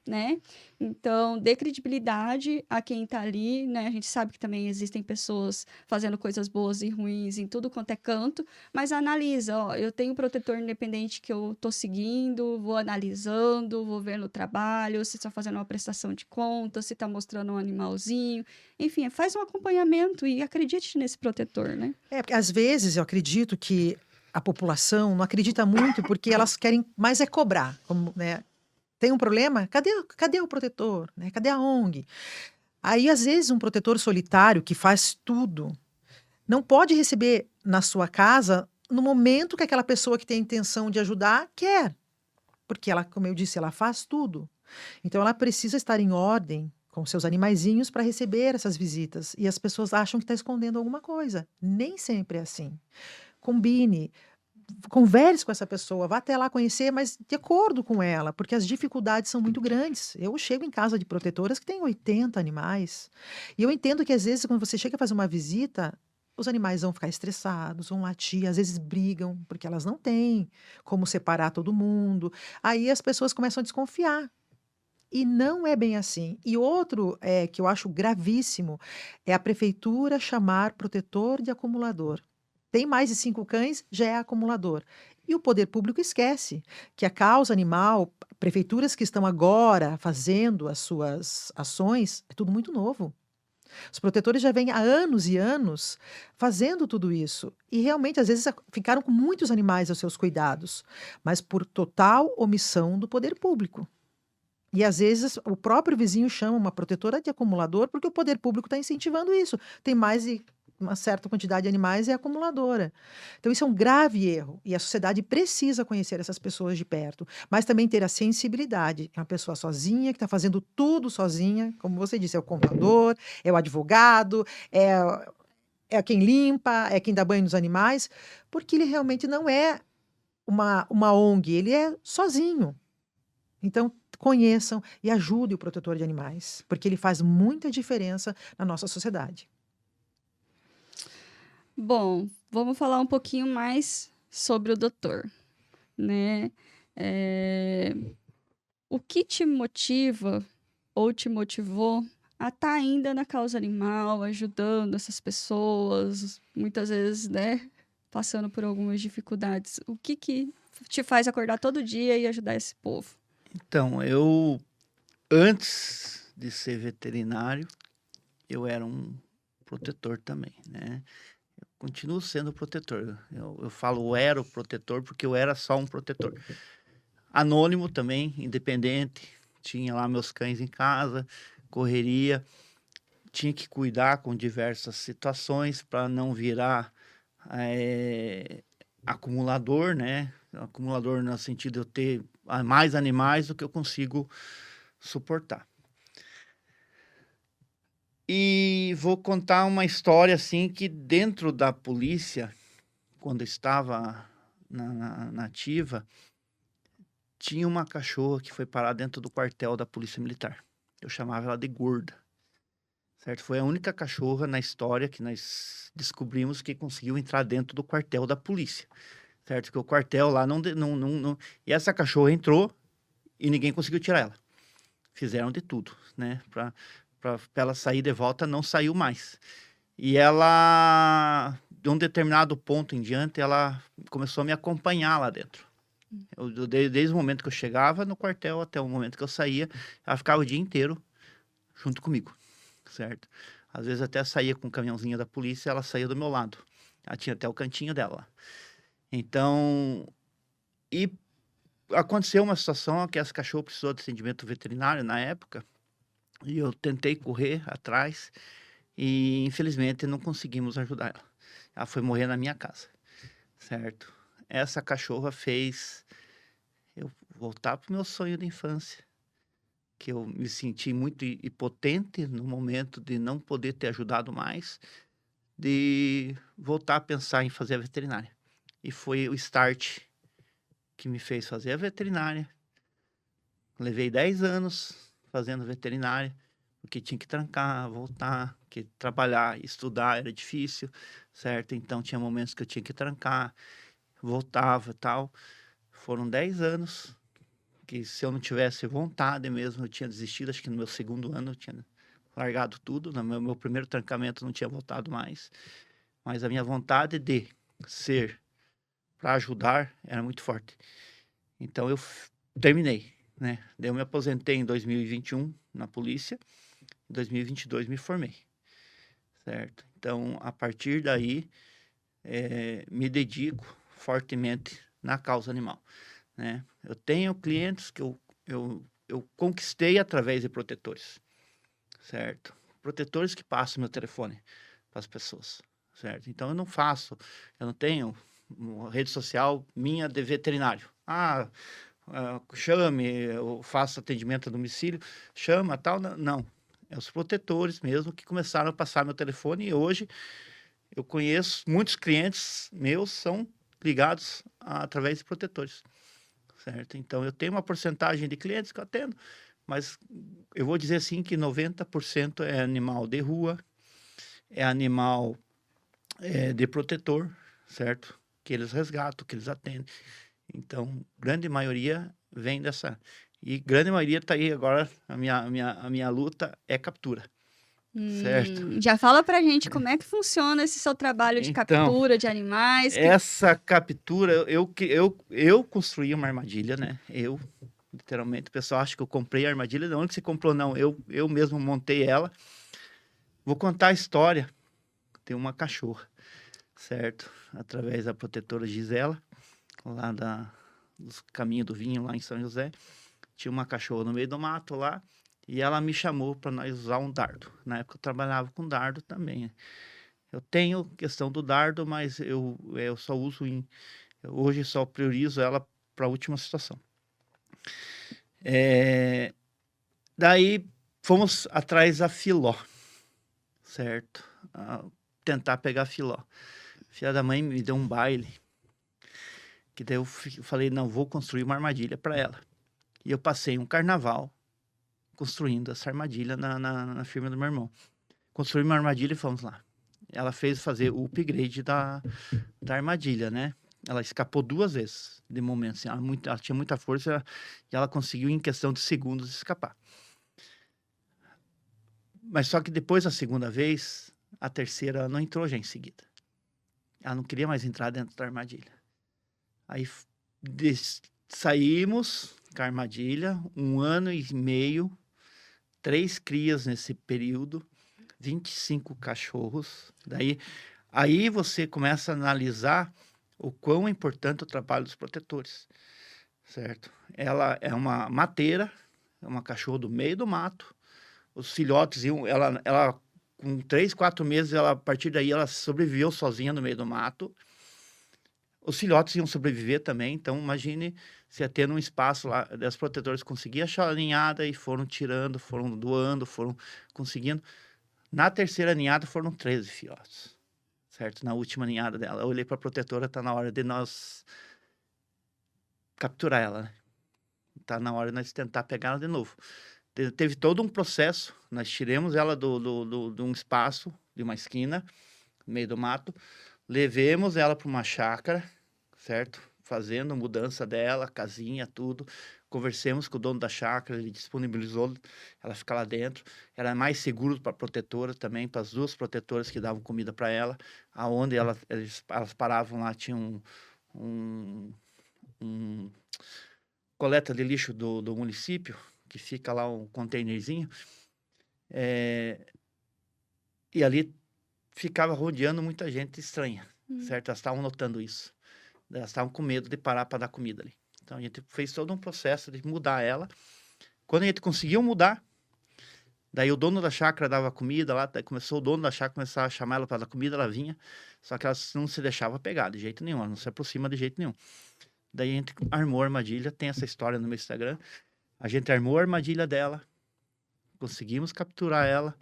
né? Então, dê credibilidade a quem está ali, né? A gente sabe que também existem pessoas fazendo coisas boas e ruins em tudo quanto é canto, mas analisa, ó, eu tenho um protetor independente que eu tô seguindo, vou analisando, vou vendo o trabalho, se está fazendo uma prestação de conta, se está mostrando um animalzinho, enfim, faz um acompanhamento e acredite nesse protetor, né?
Porque às vezes eu acredito que a população não acredita muito porque elas querem mais é cobrar, como, né? Tem um problema? Cadê o protetor? Né? Cadê a ONG? Aí, às vezes, um protetor solitário que faz tudo não pode receber na sua casa no momento que aquela pessoa que tem a intenção de ajudar quer. Porque ela, como eu disse, ela faz tudo. Então, ela precisa estar em ordem com seus animaizinhos para receber essas visitas. E as pessoas acham que está escondendo alguma coisa. Nem sempre é assim. Combine, converse com essa pessoa, vá até lá conhecer, mas de acordo com ela, porque as dificuldades são muito grandes. Eu chego em casa de protetoras que têm 80 animais, e eu entendo que às vezes quando você chega a fazer uma visita, os animais vão ficar estressados, vão latir, às vezes brigam, porque elas não têm como separar todo mundo. Aí as pessoas começam a desconfiar. E não é bem assim. E outro que eu acho gravíssimo é a prefeitura chamar protetor de acumulador. Tem mais de 5 cães, já é acumulador. E o poder público esquece que a causa animal, prefeituras que estão agora fazendo as suas ações, é tudo muito novo. Os protetores já vêm há anos e anos fazendo tudo isso. E realmente, às vezes, ficaram com muitos animais aos seus cuidados, mas por total omissão do poder público. E às vezes o próprio vizinho chama uma protetora de acumulador porque o poder público está incentivando isso. Tem mais de uma certa quantidade de animais é acumuladora. Então isso é um grave erro e a sociedade precisa conhecer essas pessoas de perto, mas também ter a sensibilidade. É uma pessoa sozinha que está fazendo tudo sozinha, como você disse, é o contador, é o advogado, é quem limpa, é quem dá banho nos animais, porque ele realmente não é uma ONG, ele é sozinho. Então, conheçam e ajudem o protetor de animais, porque ele faz muita diferença na nossa sociedade.
Bom, vamos falar um pouquinho mais sobre o doutor, né? O que te motiva ou te motivou a estar ainda na causa animal, ajudando essas pessoas, muitas vezes, né, passando por algumas dificuldades? O que te faz acordar todo dia e ajudar esse povo?
Então, antes de ser veterinário, eu era um protetor também, né? Eu continuo sendo protetor. Eu falo era o protetor porque eu era só um protetor. Anônimo também, independente. Tinha lá meus cães em casa, correria. Tinha que cuidar com diversas situações para não virar acumulador, né? Acumulador no sentido de eu ter mais animais do que eu consigo suportar. E vou contar uma história assim que dentro da polícia, quando eu estava na ativa, tinha uma cachorra que foi parar dentro do quartel da Polícia Militar. Eu chamava ela de Gorda, certo? Foi a única cachorra na história que nós descobrimos que conseguiu entrar dentro do quartel da polícia, certo? Que o quartel lá não... E essa cachorra entrou e ninguém conseguiu tirar ela. fizeram de tudo, né? Para ela sair de volta, não saiu mais. E ela, de um determinado ponto em diante, ela começou a me acompanhar lá dentro. Desde o momento que eu chegava no quartel até o momento que eu saía, ela ficava o dia inteiro junto comigo, certo? Às vezes até saía com o caminhãozinho da polícia, ela saía do meu lado. Ela tinha até o cantinho dela. Então, e aconteceu uma situação que essa cachorra precisou de atendimento veterinário na época, e eu tentei correr atrás, e infelizmente não conseguimos ajudar ela. Ela foi morrer na minha casa, certo? Essa cachorra fez eu voltar para o meu sonho de infância, que eu me senti muito impotente no momento de não poder ter ajudado mais, de voltar a pensar em fazer a veterinária. E foi o start que me fez fazer a veterinária. Levei 10 anos fazendo veterinária, porque tinha que trancar, voltar, que trabalhar, estudar era difícil, certo? Então tinha momentos que eu tinha que trancar, voltava e tal. Foram 10 anos que, se eu não tivesse vontade mesmo, eu tinha desistido. Acho que no meu segundo ano eu tinha largado tudo. No meu primeiro trancamento eu não tinha voltado mais. Mas a minha vontade de ser para ajudar era muito forte. Então eu terminei, né? Daí eu me aposentei em 2021 na polícia. Em 2022 me formei, certo? Então, a partir daí, me dedico fortemente na causa animal, né? Eu tenho clientes que eu conquistei através de protetores, certo? Protetores que passam meu telefone para as pessoas, certo? Então, eu não tenho uma rede social minha de veterinário. Chame, eu faço atendimento a domicílio, chama, tal, não. É os protetores mesmo que começaram a passar meu telefone, e hoje eu conheço muitos clientes meus são ligados através de protetores, certo? Então eu tenho uma porcentagem de clientes que eu atendo, mas eu vou dizer assim que 90% é animal de rua, é animal de protetor, certo? Que eles resgatam, que eles atendem. Então, grande maioria vem dessa. E grande maioria está aí agora. A minha luta é captura, certo?
Já fala pra gente como é que funciona esse seu trabalho de
Então,
captura de animais.
essa captura, eu construí uma armadilha, né? Eu, literalmente, o pessoal acha que eu comprei a armadilha. De onde você comprou? Não, eu mesmo montei ela. Vou contar a história. Tem uma cachorra, certo? Através da protetora Gisela, lá dos Caminhos do Vinho, lá em São José. Tinha uma cachorra no meio do mato lá, e ela me chamou para nós usar um dardo. Na época eu trabalhava com dardo também, né? Eu tenho questão do dardo, mas eu só uso hoje só priorizo ela para a última situação. Daí fomos atrás da Filó, certo? Tentar pegar a Filó. A filha da mãe me deu um baile, que daí eu falei, não, vou construir uma armadilha para ela. E eu passei um carnaval construindo essa armadilha na firma do meu irmão. Construí uma armadilha e fomos lá. Ela fez fazer o upgrade da armadilha, né? Ela escapou 2 vezes, de momento. Assim, ela tinha muita força e ela conseguiu, em questão de segundos, escapar. Mas só que depois da segunda vez, a terceira ela não entrou já em seguida. Ela não queria mais entrar dentro da armadilha. Aí saímos com a armadilha, 1 ano e meio, 3 crias nesse período, 25 cachorros. Aí você começa a analisar o quão importante é o trabalho dos protetores, certo? Ela é uma mateira, é uma cachorra do meio do mato. Os filhotes ela com 3, 4 meses, a partir daí ela sobreviveu sozinha no meio do mato. Os filhotes iam sobreviver também, então imagine se tendo um espaço lá, das protetoras conseguiam achar a ninhada e foram tirando, foram doando, foram conseguindo. Na terceira ninhada foram 13 filhotes, certo? Na última ninhada dela. Eu olhei para a protetora, tá na hora de nós capturar ela, né? Tá na hora de nós tentar pegar ela de novo. Teve todo um processo, nós tiramos ela de um espaço, de uma esquina, no meio do mato, levemos ela para uma chácara, certo? fazendo mudança dela, casinha, tudo. Conversemos com o dono da chácara, ele disponibilizou ela ficar lá dentro. Era mais seguro para a protetora também, para as 2 protetoras que davam comida para ela. Aonde elas paravam lá, tinha um coleta de lixo do município, que fica lá um containerzinho. E ali ficava rodeando muita gente estranha, certo? Elas estavam notando isso. Elas estavam com medo de parar para dar comida ali. Então, a gente fez todo um processo de mudar ela. Quando a gente conseguiu mudar, daí o dono da chácara dava comida lá, daí começou o dono da chácara começar a chamar ela para dar comida, ela vinha, só que ela não se deixava pegar de jeito nenhum, ela não se aproxima de jeito nenhum. Daí a gente armou a armadilha, tem essa história no meu Instagram. A gente armou a armadilha dela, conseguimos capturar ela.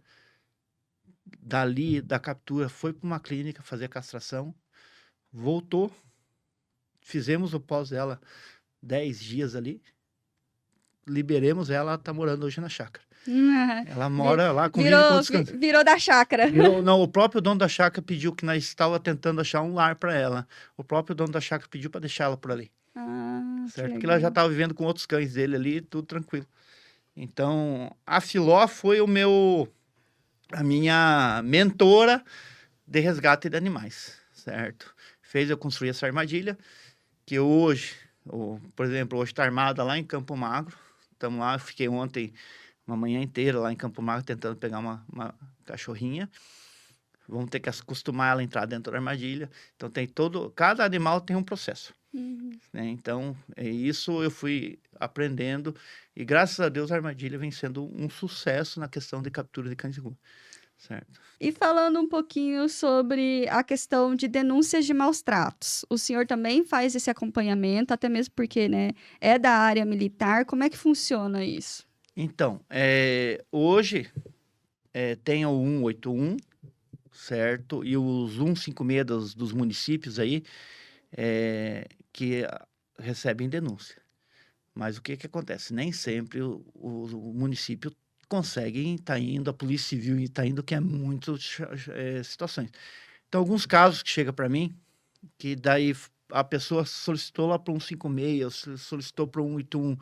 Dali, da captura, foi para uma clínica fazer a castração, voltou, fizemos o pós dela 10 dias ali, liberemos ela, ela tá morando hoje na chácara. Ela mora lá, convive com outros cães.
Virou da chácara.
Não, o próprio dono da chácara pediu que nós estava tentando achar um lar para ela. O próprio dono da chácara pediu para deixar ela por ali. Certo? Porque ela já estava vivendo com outros cães dele ali, tudo tranquilo. Então, a Filó foi a minha mentora de resgate de animais, certo? Fez eu construir essa armadilha, que hoje, por exemplo, hoje está armada lá em Campo Magro. Estamos lá, eu fiquei ontem uma manhã inteira lá em Campo Magro tentando pegar uma cachorrinha. Vamos ter que acostumar ela a entrar dentro da armadilha. Então, cada animal tem um processo. Né? Então, isso eu fui aprendendo. E, graças a Deus, a armadilha vem sendo um sucesso na questão de captura de cães de rua. Certo.
E falando um pouquinho sobre a questão de denúncias de maus tratos. O senhor também faz esse acompanhamento, até mesmo porque, né, é da área militar. Como é que funciona isso?
Então, hoje tem o 181, certo? E os 156 dos municípios aí que recebem denúncia. Mas o que acontece? Nem sempre o município consegue estar indo, a Polícia Civil está indo, que é muitas situações. Então, alguns casos que chegam para mim, que daí a pessoa solicitou lá para um 156, solicitou para um 181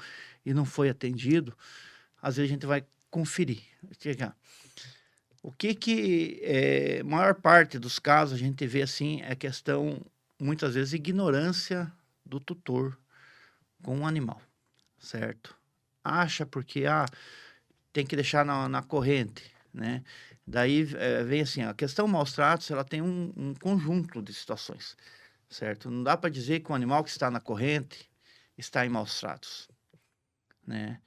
e não foi atendido, às vezes a gente vai conferir. O que maior parte dos casos a gente vê assim é questão, muitas vezes, ignorância do tutor com o animal, certo? Acha porque tem que deixar na corrente, né? Daí vem assim, a questão maus tratos, ela tem um conjunto de situações, certo? Não dá para dizer que um animal que está na corrente está em maus tratos, né?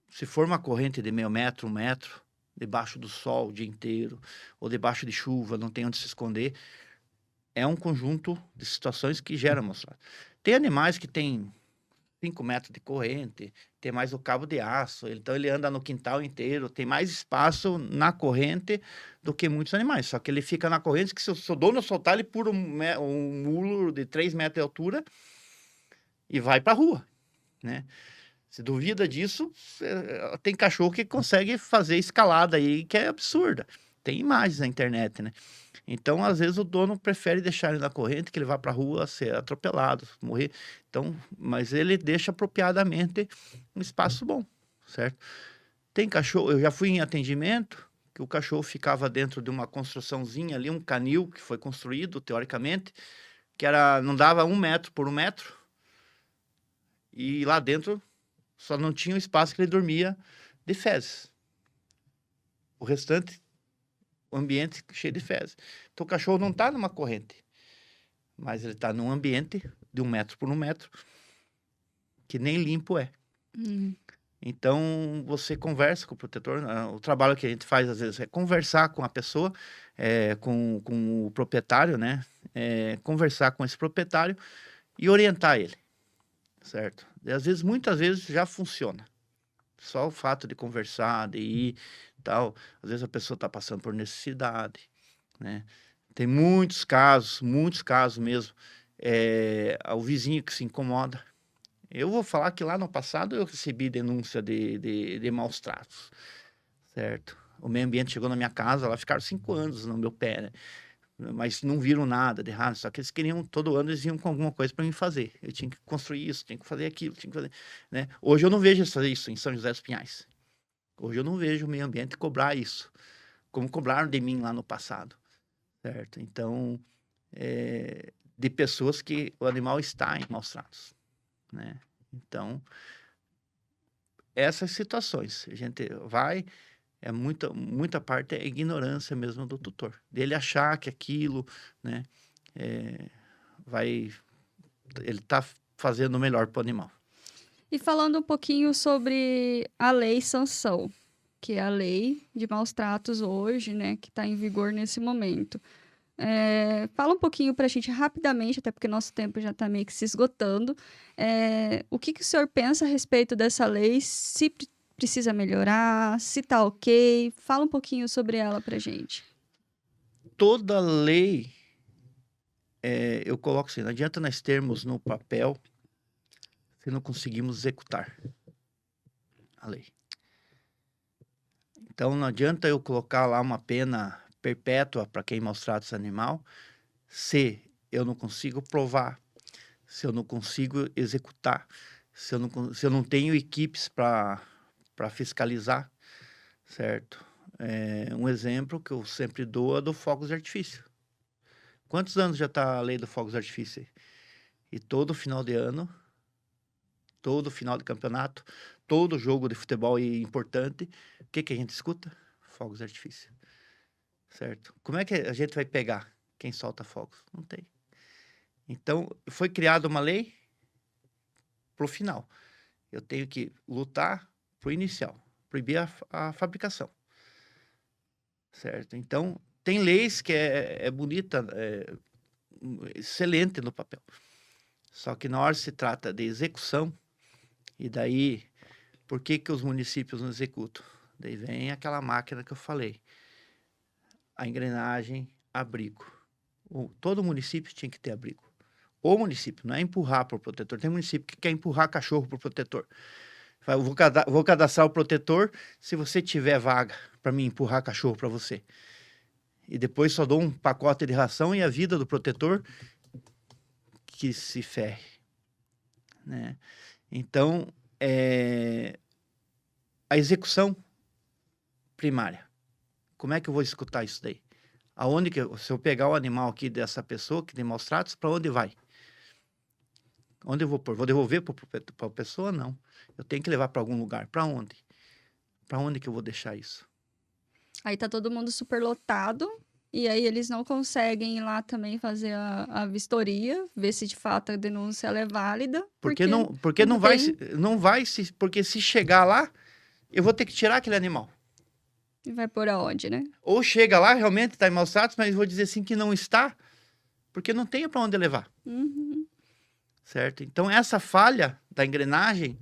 Se for uma corrente de meio metro, 1 metro, debaixo do sol o dia inteiro, ou debaixo de chuva, não tem onde se esconder, é um conjunto de situações que geram maus tratos. Tem animais que têm 5 metros de corrente, tem mais o cabo de aço, então ele anda no quintal inteiro, tem mais espaço na corrente do que muitos animais, só que ele fica na corrente que se o dono soltar, ele pula um muro de 3 metros de altura e vai para a rua, né? Se duvida disso, tem cachorro que consegue fazer escalada aí, que é absurda. Tem imagens na internet, né? Então, às vezes, o dono prefere deixar ele na corrente, que ele vá para a rua ser atropelado, morrer. Então, mas ele deixa apropriadamente um espaço bom, certo? Tem cachorro, eu já fui em atendimento, que o cachorro ficava dentro de uma construçãozinha ali, um canil que foi construído, teoricamente, que não dava 1 metro por 1 metro, e lá dentro só não tinha o espaço que ele dormia de fezes. O restante, o ambiente cheio de fezes. Então, o cachorro não está numa corrente, mas ele está num ambiente de 1 metro por 1 metro, que nem limpo é. Então, você conversa com o protetor. O trabalho que a gente faz, às vezes, é conversar com a pessoa, com o proprietário, né? Conversar com esse proprietário e orientar ele, certo? E, às vezes, muitas vezes, já funciona. Só o fato de conversar, de ir, tal. Às vezes, a pessoa está passando por necessidade, né? Tem muitos casos mesmo. O vizinho que se incomoda. Eu vou falar que lá no passado eu recebi denúncia de maus tratos, certo? O meio ambiente chegou na minha casa, lá ficaram 5 anos no meu pé, né? mas não viram nada de errado, só que eles queriam, todo ano eles iam com alguma coisa para mim fazer. Eu tinha que construir isso, tinha que fazer aquilo, tinha que fazer, né? Hoje eu não vejo isso em São José dos Pinhais. Hoje eu não vejo o meio ambiente cobrar isso, como cobraram de mim lá no passado, certo? Então, de pessoas que o animal está em maus tratos, né? Então, essas situações, a gente vai, muita parte é ignorância mesmo do tutor, dele achar que aquilo, né, vai, ele está fazendo o melhor para o animal.
E falando um pouquinho sobre a lei sanção, que é a lei de maus tratos hoje, né, que está em vigor nesse momento. Fala um pouquinho para a gente rapidamente, até porque nosso tempo já está meio que se esgotando. O que o senhor pensa a respeito dessa lei? Se precisa melhorar, se está ok? Fala um pouquinho sobre ela para a gente.
Toda lei, eu coloco assim, não adianta nós termos no papel se não conseguimos executar a lei. Então, não adianta eu colocar lá uma pena perpétua para quem maltrata esse animal, se eu não consigo provar, se eu não consigo executar, se eu não tenho equipes para fiscalizar, certo? Um exemplo que eu sempre dou é do fogos de artifício. Quantos anos já está a lei do fogos de artifício? E todo final de ano, todo final de campeonato, todo jogo de futebol importante, o que a gente escuta? Fogos de artifício. Certo? Como é que a gente vai pegar quem solta fogos? Não tem. Então, foi criada uma lei para o final. Eu tenho que lutar para o inicial, proibir a fabricação. Certo? Então, tem leis que é bonita, excelente no papel. Só que na hora se trata de execução, e daí, por que os municípios não executam? Daí vem aquela máquina que eu falei. A engrenagem, abrigo. Todo município tinha que ter abrigo. O município, não é empurrar para o protetor. Tem município que quer empurrar cachorro para o protetor. Eu vou cadastrar o protetor se você tiver vaga para mim empurrar cachorro para você. E depois só dou um pacote de ração e a vida do protetor que se ferre. Né? Então, a execução primária. Como é que eu vou escutar isso daí? Se eu pegar o animal aqui dessa pessoa que tem maus tratos, para onde vai? Onde eu vou pôr? Vou devolver para a pessoa? Não. Eu tenho que levar para algum lugar. Para onde? Para onde que eu vou deixar isso?
Aí tá todo mundo super lotado, e aí eles não conseguem ir lá também fazer a vistoria, ver se de fato a denúncia ela é válida.
Porque se chegar lá, eu vou ter que tirar aquele animal.
E vai por aonde, né?
Ou chega lá, realmente está em maus tratos, mas eu vou dizer assim que não está, porque não tem para onde levar.
Uhum.
Certo? Então, essa falha da engrenagem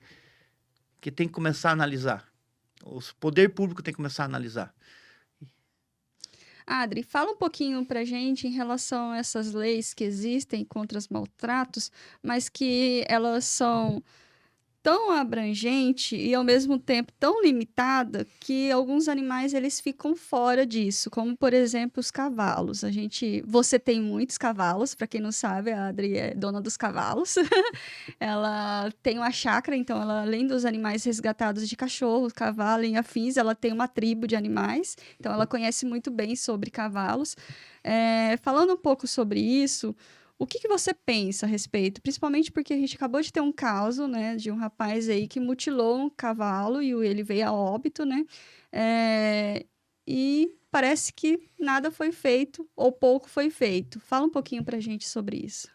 que tem que começar a analisar. O poder público tem que começar a analisar.
Adri, fala um pouquinho pra gente em relação a essas leis que existem contra os maltratos, mas que elas são tão abrangente e ao mesmo tempo tão limitada que alguns animais eles ficam fora disso, como por exemplo os cavalos. Você tem muitos cavalos, para quem não sabe, a Adri é dona dos cavalos. Ela tem uma chácara, então ela além dos animais resgatados de cachorro, cavalo e afins, ela tem uma tribo de animais, então ela conhece muito bem sobre cavalos. Falando um pouco sobre isso, o que você pensa a respeito? Principalmente porque a gente acabou de ter um caso, né, de um rapaz aí que mutilou um cavalo e ele veio a óbito, né? E parece que nada foi feito ou pouco foi feito. Fala um pouquinho pra gente sobre isso.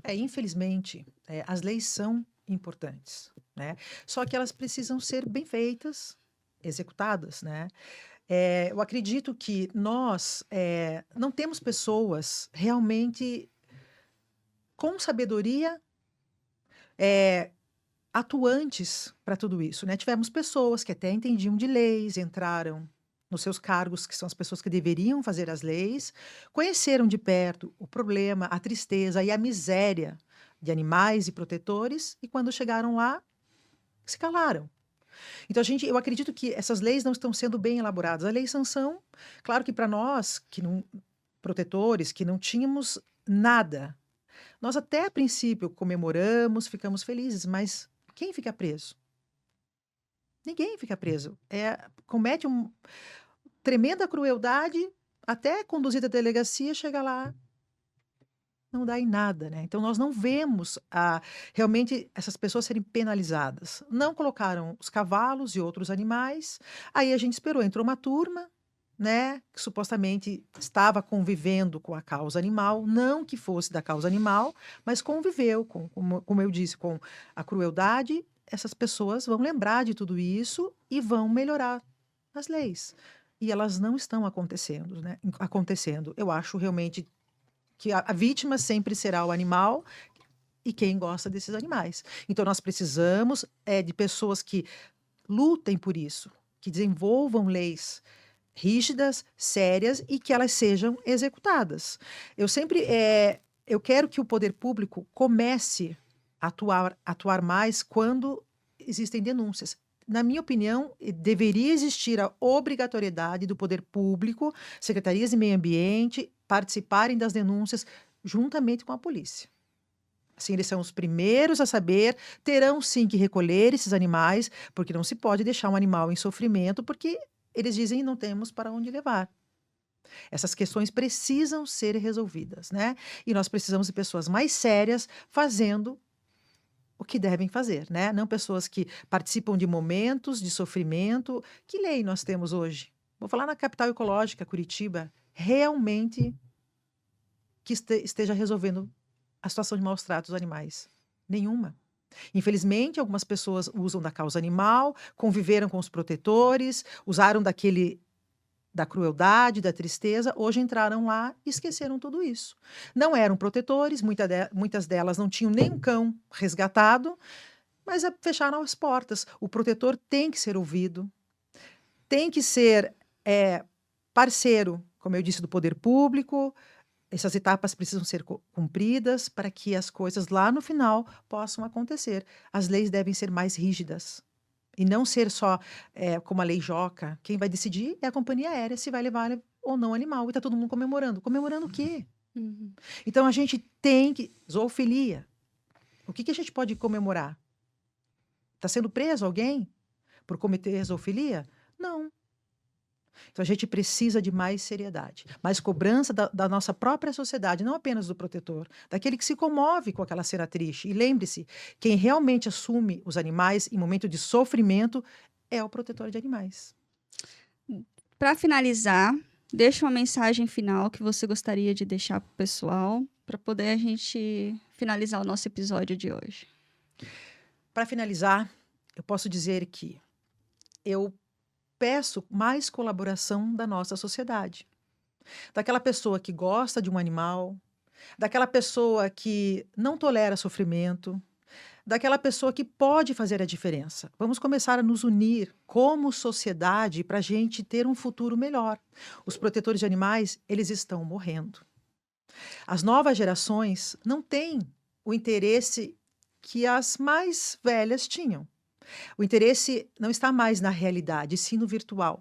Infelizmente, as leis são importantes, né? Só que elas precisam ser bem feitas, executadas, né? Eu acredito que nós não temos pessoas realmente com sabedoria atuantes para tudo isso, né? Tivemos pessoas que até entendiam de leis, entraram nos seus cargos, que são as pessoas que deveriam fazer as leis, conheceram de perto o problema, a tristeza e a miséria de animais e protetores, e quando chegaram lá, se calaram. Então, eu acredito que essas leis não estão sendo bem elaboradas. A lei sanção, claro que para nós, que não protetores que não tínhamos nada. Nós até a princípio comemoramos, ficamos felizes, mas quem fica preso? Ninguém fica preso. Comete uma tremenda crueldade, até conduzir à delegacia, chega lá, não dá em nada, né? Então nós não vemos realmente essas pessoas serem penalizadas. Não colocaram os cavalos e outros animais. Aí a gente esperou, entrou uma turma, né, que supostamente estava convivendo com a causa animal, não que fosse da causa animal, mas conviveu como eu disse, com a crueldade. Essas pessoas vão lembrar de tudo isso e vão melhorar as leis. E elas não estão acontecendo, né? Eu acho realmente que a vítima sempre será o animal e quem gosta desses animais. Então, nós precisamos de pessoas que lutem por isso, que desenvolvam leis rígidas, sérias e que elas sejam executadas. Eu quero que o poder público comece a atuar mais quando existem denúncias. Na minha opinião, deveria existir a obrigatoriedade do poder público, secretarias de meio ambiente, participarem das denúncias juntamente com a polícia. Assim, eles são os primeiros a saber, terão sim que recolher esses animais, porque não se pode deixar um animal em sofrimento, porque eles dizem não temos para onde levar. Essas questões precisam ser resolvidas, né? E nós precisamos de pessoas mais sérias fazendo o que devem fazer, né? Não pessoas que participam de momentos de sofrimento. Que lei nós temos hoje? Vou falar na capital ecológica, Curitiba, realmente que esteja resolvendo a situação de maus tratos dos animais. Nenhuma. Infelizmente, algumas pessoas usam da causa animal, conviveram com os protetores, usaram da crueldade, da tristeza, hoje entraram lá e esqueceram tudo isso. Não eram protetores, muitas delas não tinham nem um cão resgatado, mas fecharam as portas. O protetor tem que ser ouvido, tem que ser parceiro, como eu disse, do poder público. Essas etapas precisam ser cumpridas para que as coisas lá no final possam acontecer. As leis devem ser mais rígidas. E não ser só como a lei Joca. Quem vai decidir é a companhia aérea se vai levar ou não animal. E está todo mundo comemorando. Comemorando o quê?
Uhum.
Então a gente tem que. Zoofilia. O que a gente pode comemorar? Está sendo preso alguém por cometer zoofilia? Não. Então a gente precisa de mais seriedade, mais cobrança da nossa própria sociedade, não apenas do protetor, daquele que se comove com aquela cena triste. E lembre-se, quem realmente assume os animais em momento de sofrimento é o protetor de animais.
Para finalizar, deixa uma mensagem final que você gostaria de deixar para o pessoal, para poder a gente finalizar o nosso episódio de hoje.
Para finalizar, eu posso dizer que eu peço mais colaboração da nossa sociedade. Daquela pessoa que gosta de um animal, daquela pessoa que não tolera sofrimento, daquela pessoa que pode fazer a diferença. Vamos começar a nos unir como sociedade para a gente ter um futuro melhor. Os protetores de animais, eles estão morrendo. As novas gerações não têm o interesse que as mais velhas tinham. O interesse não está mais na realidade, sim no virtual.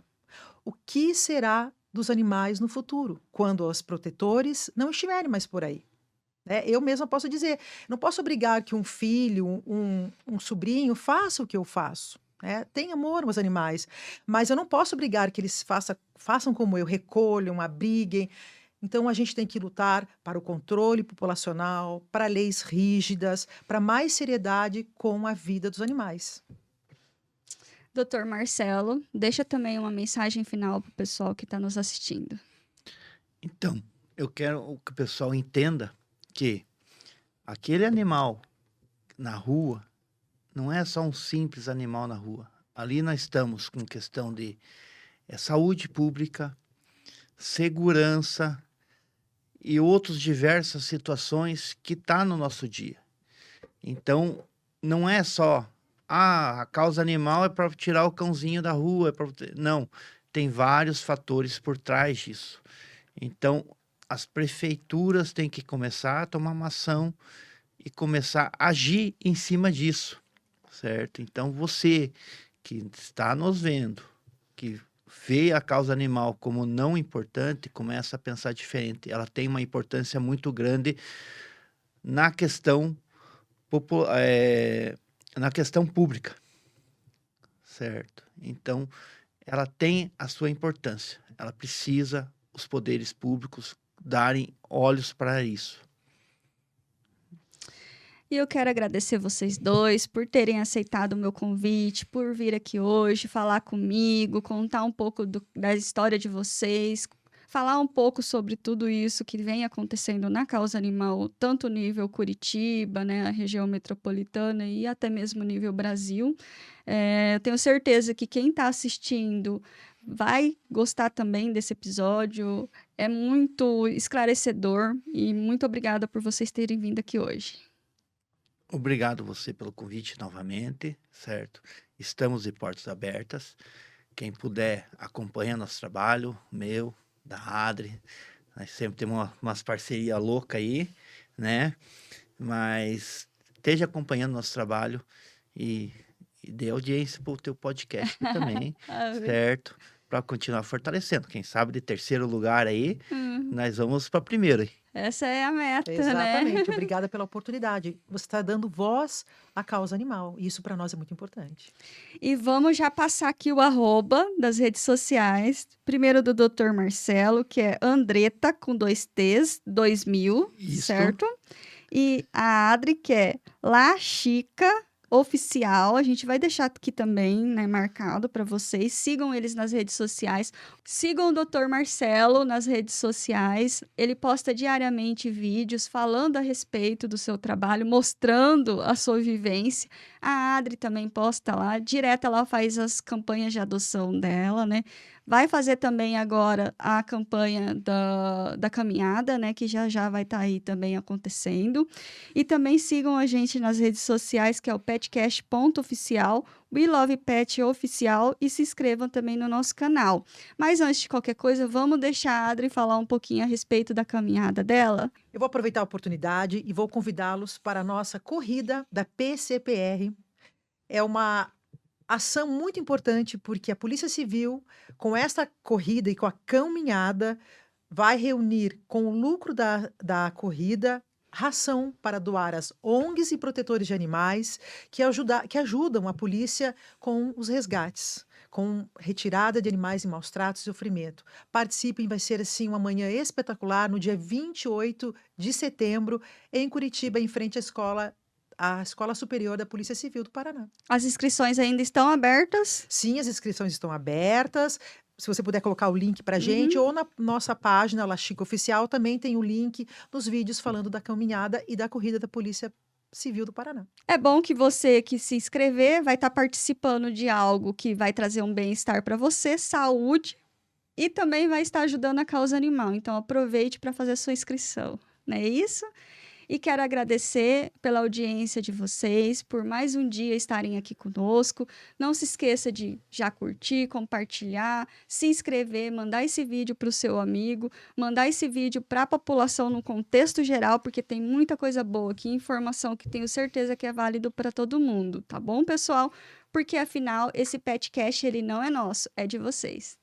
O que será dos animais no futuro, quando os protetores não estiverem mais por aí? Eu mesma posso dizer, não posso obrigar que um filho, um sobrinho faça o que eu faço. Tem amor aos animais, mas eu não posso obrigar que eles façam como eu, recolham, abriguem. Então, a gente tem que lutar para o controle populacional, para leis rígidas, para mais seriedade com a vida dos animais.
Doutor Marcelo, deixa também uma mensagem final para o pessoal que está nos assistindo.
Então, eu quero que o pessoal entenda que aquele animal na rua não é só um simples animal na rua. Ali nós estamos com questão de saúde pública, segurança e outras diversas situações que tá no nosso dia. Então, não é só a causa animal é para tirar o cãozinho da rua, não, tem vários fatores por trás disso. Então, as prefeituras têm que começar a tomar uma ação e começar a agir em cima disso, certo? Então, você que está nos vendo, que vê a causa animal como não importante, começa a pensar diferente. Ela tem uma importância muito grande na questão, na questão pública, certo? Então, ela tem a sua importância. Ela precisa, os poderes públicos, darem olhos para isso.
E eu quero agradecer vocês dois por terem aceitado o meu convite, por vir aqui hoje falar comigo, contar um pouco da história de vocês, falar um pouco sobre tudo isso que vem acontecendo na causa animal, tanto nível Curitiba, né, a região metropolitana e até mesmo nível Brasil. Eu tenho certeza que quem está assistindo vai gostar também desse episódio. É muito esclarecedor e muito obrigada por vocês terem vindo aqui hoje.
Obrigado você pelo convite novamente, certo? Estamos de portas abertas. Quem puder, acompanha nosso trabalho, meu, da Adri. Nós sempre temos umas parcerias loucas aí, né? Mas esteja acompanhando nosso trabalho e dê audiência para o teu podcast também, certo? Para continuar fortalecendo. Quem sabe de terceiro lugar aí, nós vamos para primeiro, hein?
Essa é a meta,
Exatamente.
né?
Obrigada pela oportunidade. Você está dando voz à causa animal. E isso para nós é muito importante.
E vamos já passar aqui o @, das redes sociais. Primeiro do Dr. Marcelo, que é Andretta, com 2 T's, 2000,
Isso.
certo? E a Adri, que é La Chica Oficial. A gente vai deixar aqui também, né, marcado para vocês. Sigam eles nas redes sociais. Sigam o Dr. Marcelo nas redes sociais. Ele posta diariamente vídeos falando a respeito do seu trabalho, mostrando a sua vivência. A Adri também posta lá. Direto ela faz as campanhas de adoção dela, né? Vai fazer também agora a campanha da caminhada, né? Que já vai estar aí também acontecendo. E também sigam a gente nas redes sociais, que é o petcast.oficial, We Love Pet Oficial, e se inscrevam também no nosso canal. Mas antes de qualquer coisa, vamos deixar a Adri falar um pouquinho a respeito da caminhada dela.
Eu vou aproveitar a oportunidade e vou convidá-los para a nossa corrida da PCPR. É uma ação muito importante porque a Polícia Civil, com esta corrida e com a caminhada, vai reunir com o lucro da corrida ração para doar às ONGs e protetores de animais que ajudam a polícia com os resgates, com retirada de animais em maus tratos e sofrimento. Participem, vai ser assim uma manhã espetacular no dia 28 de setembro em Curitiba, em frente à Escola Superior da Polícia Civil do Paraná.
As inscrições ainda estão abertas?
Sim, as inscrições estão abertas. Se você puder colocar o link para a gente, ou na nossa página, La Chica Oficial, também tem o link nos vídeos falando da caminhada e da corrida da Polícia Civil do Paraná.
É bom que você que se inscrever vai estar participando de algo que vai trazer um bem-estar para você, saúde, e também vai estar ajudando a causa animal. Então, aproveite para fazer a sua inscrição. Não é isso? E quero agradecer pela audiência de vocês, por mais um dia estarem aqui conosco. Não se esqueça de já curtir, compartilhar, se inscrever, mandar esse vídeo para o seu amigo, mandar esse vídeo para a população no contexto geral, porque tem muita coisa boa aqui, informação que tenho certeza que é válido para todo mundo, tá bom, pessoal? Porque afinal, esse petcast ele não é nosso, é de vocês.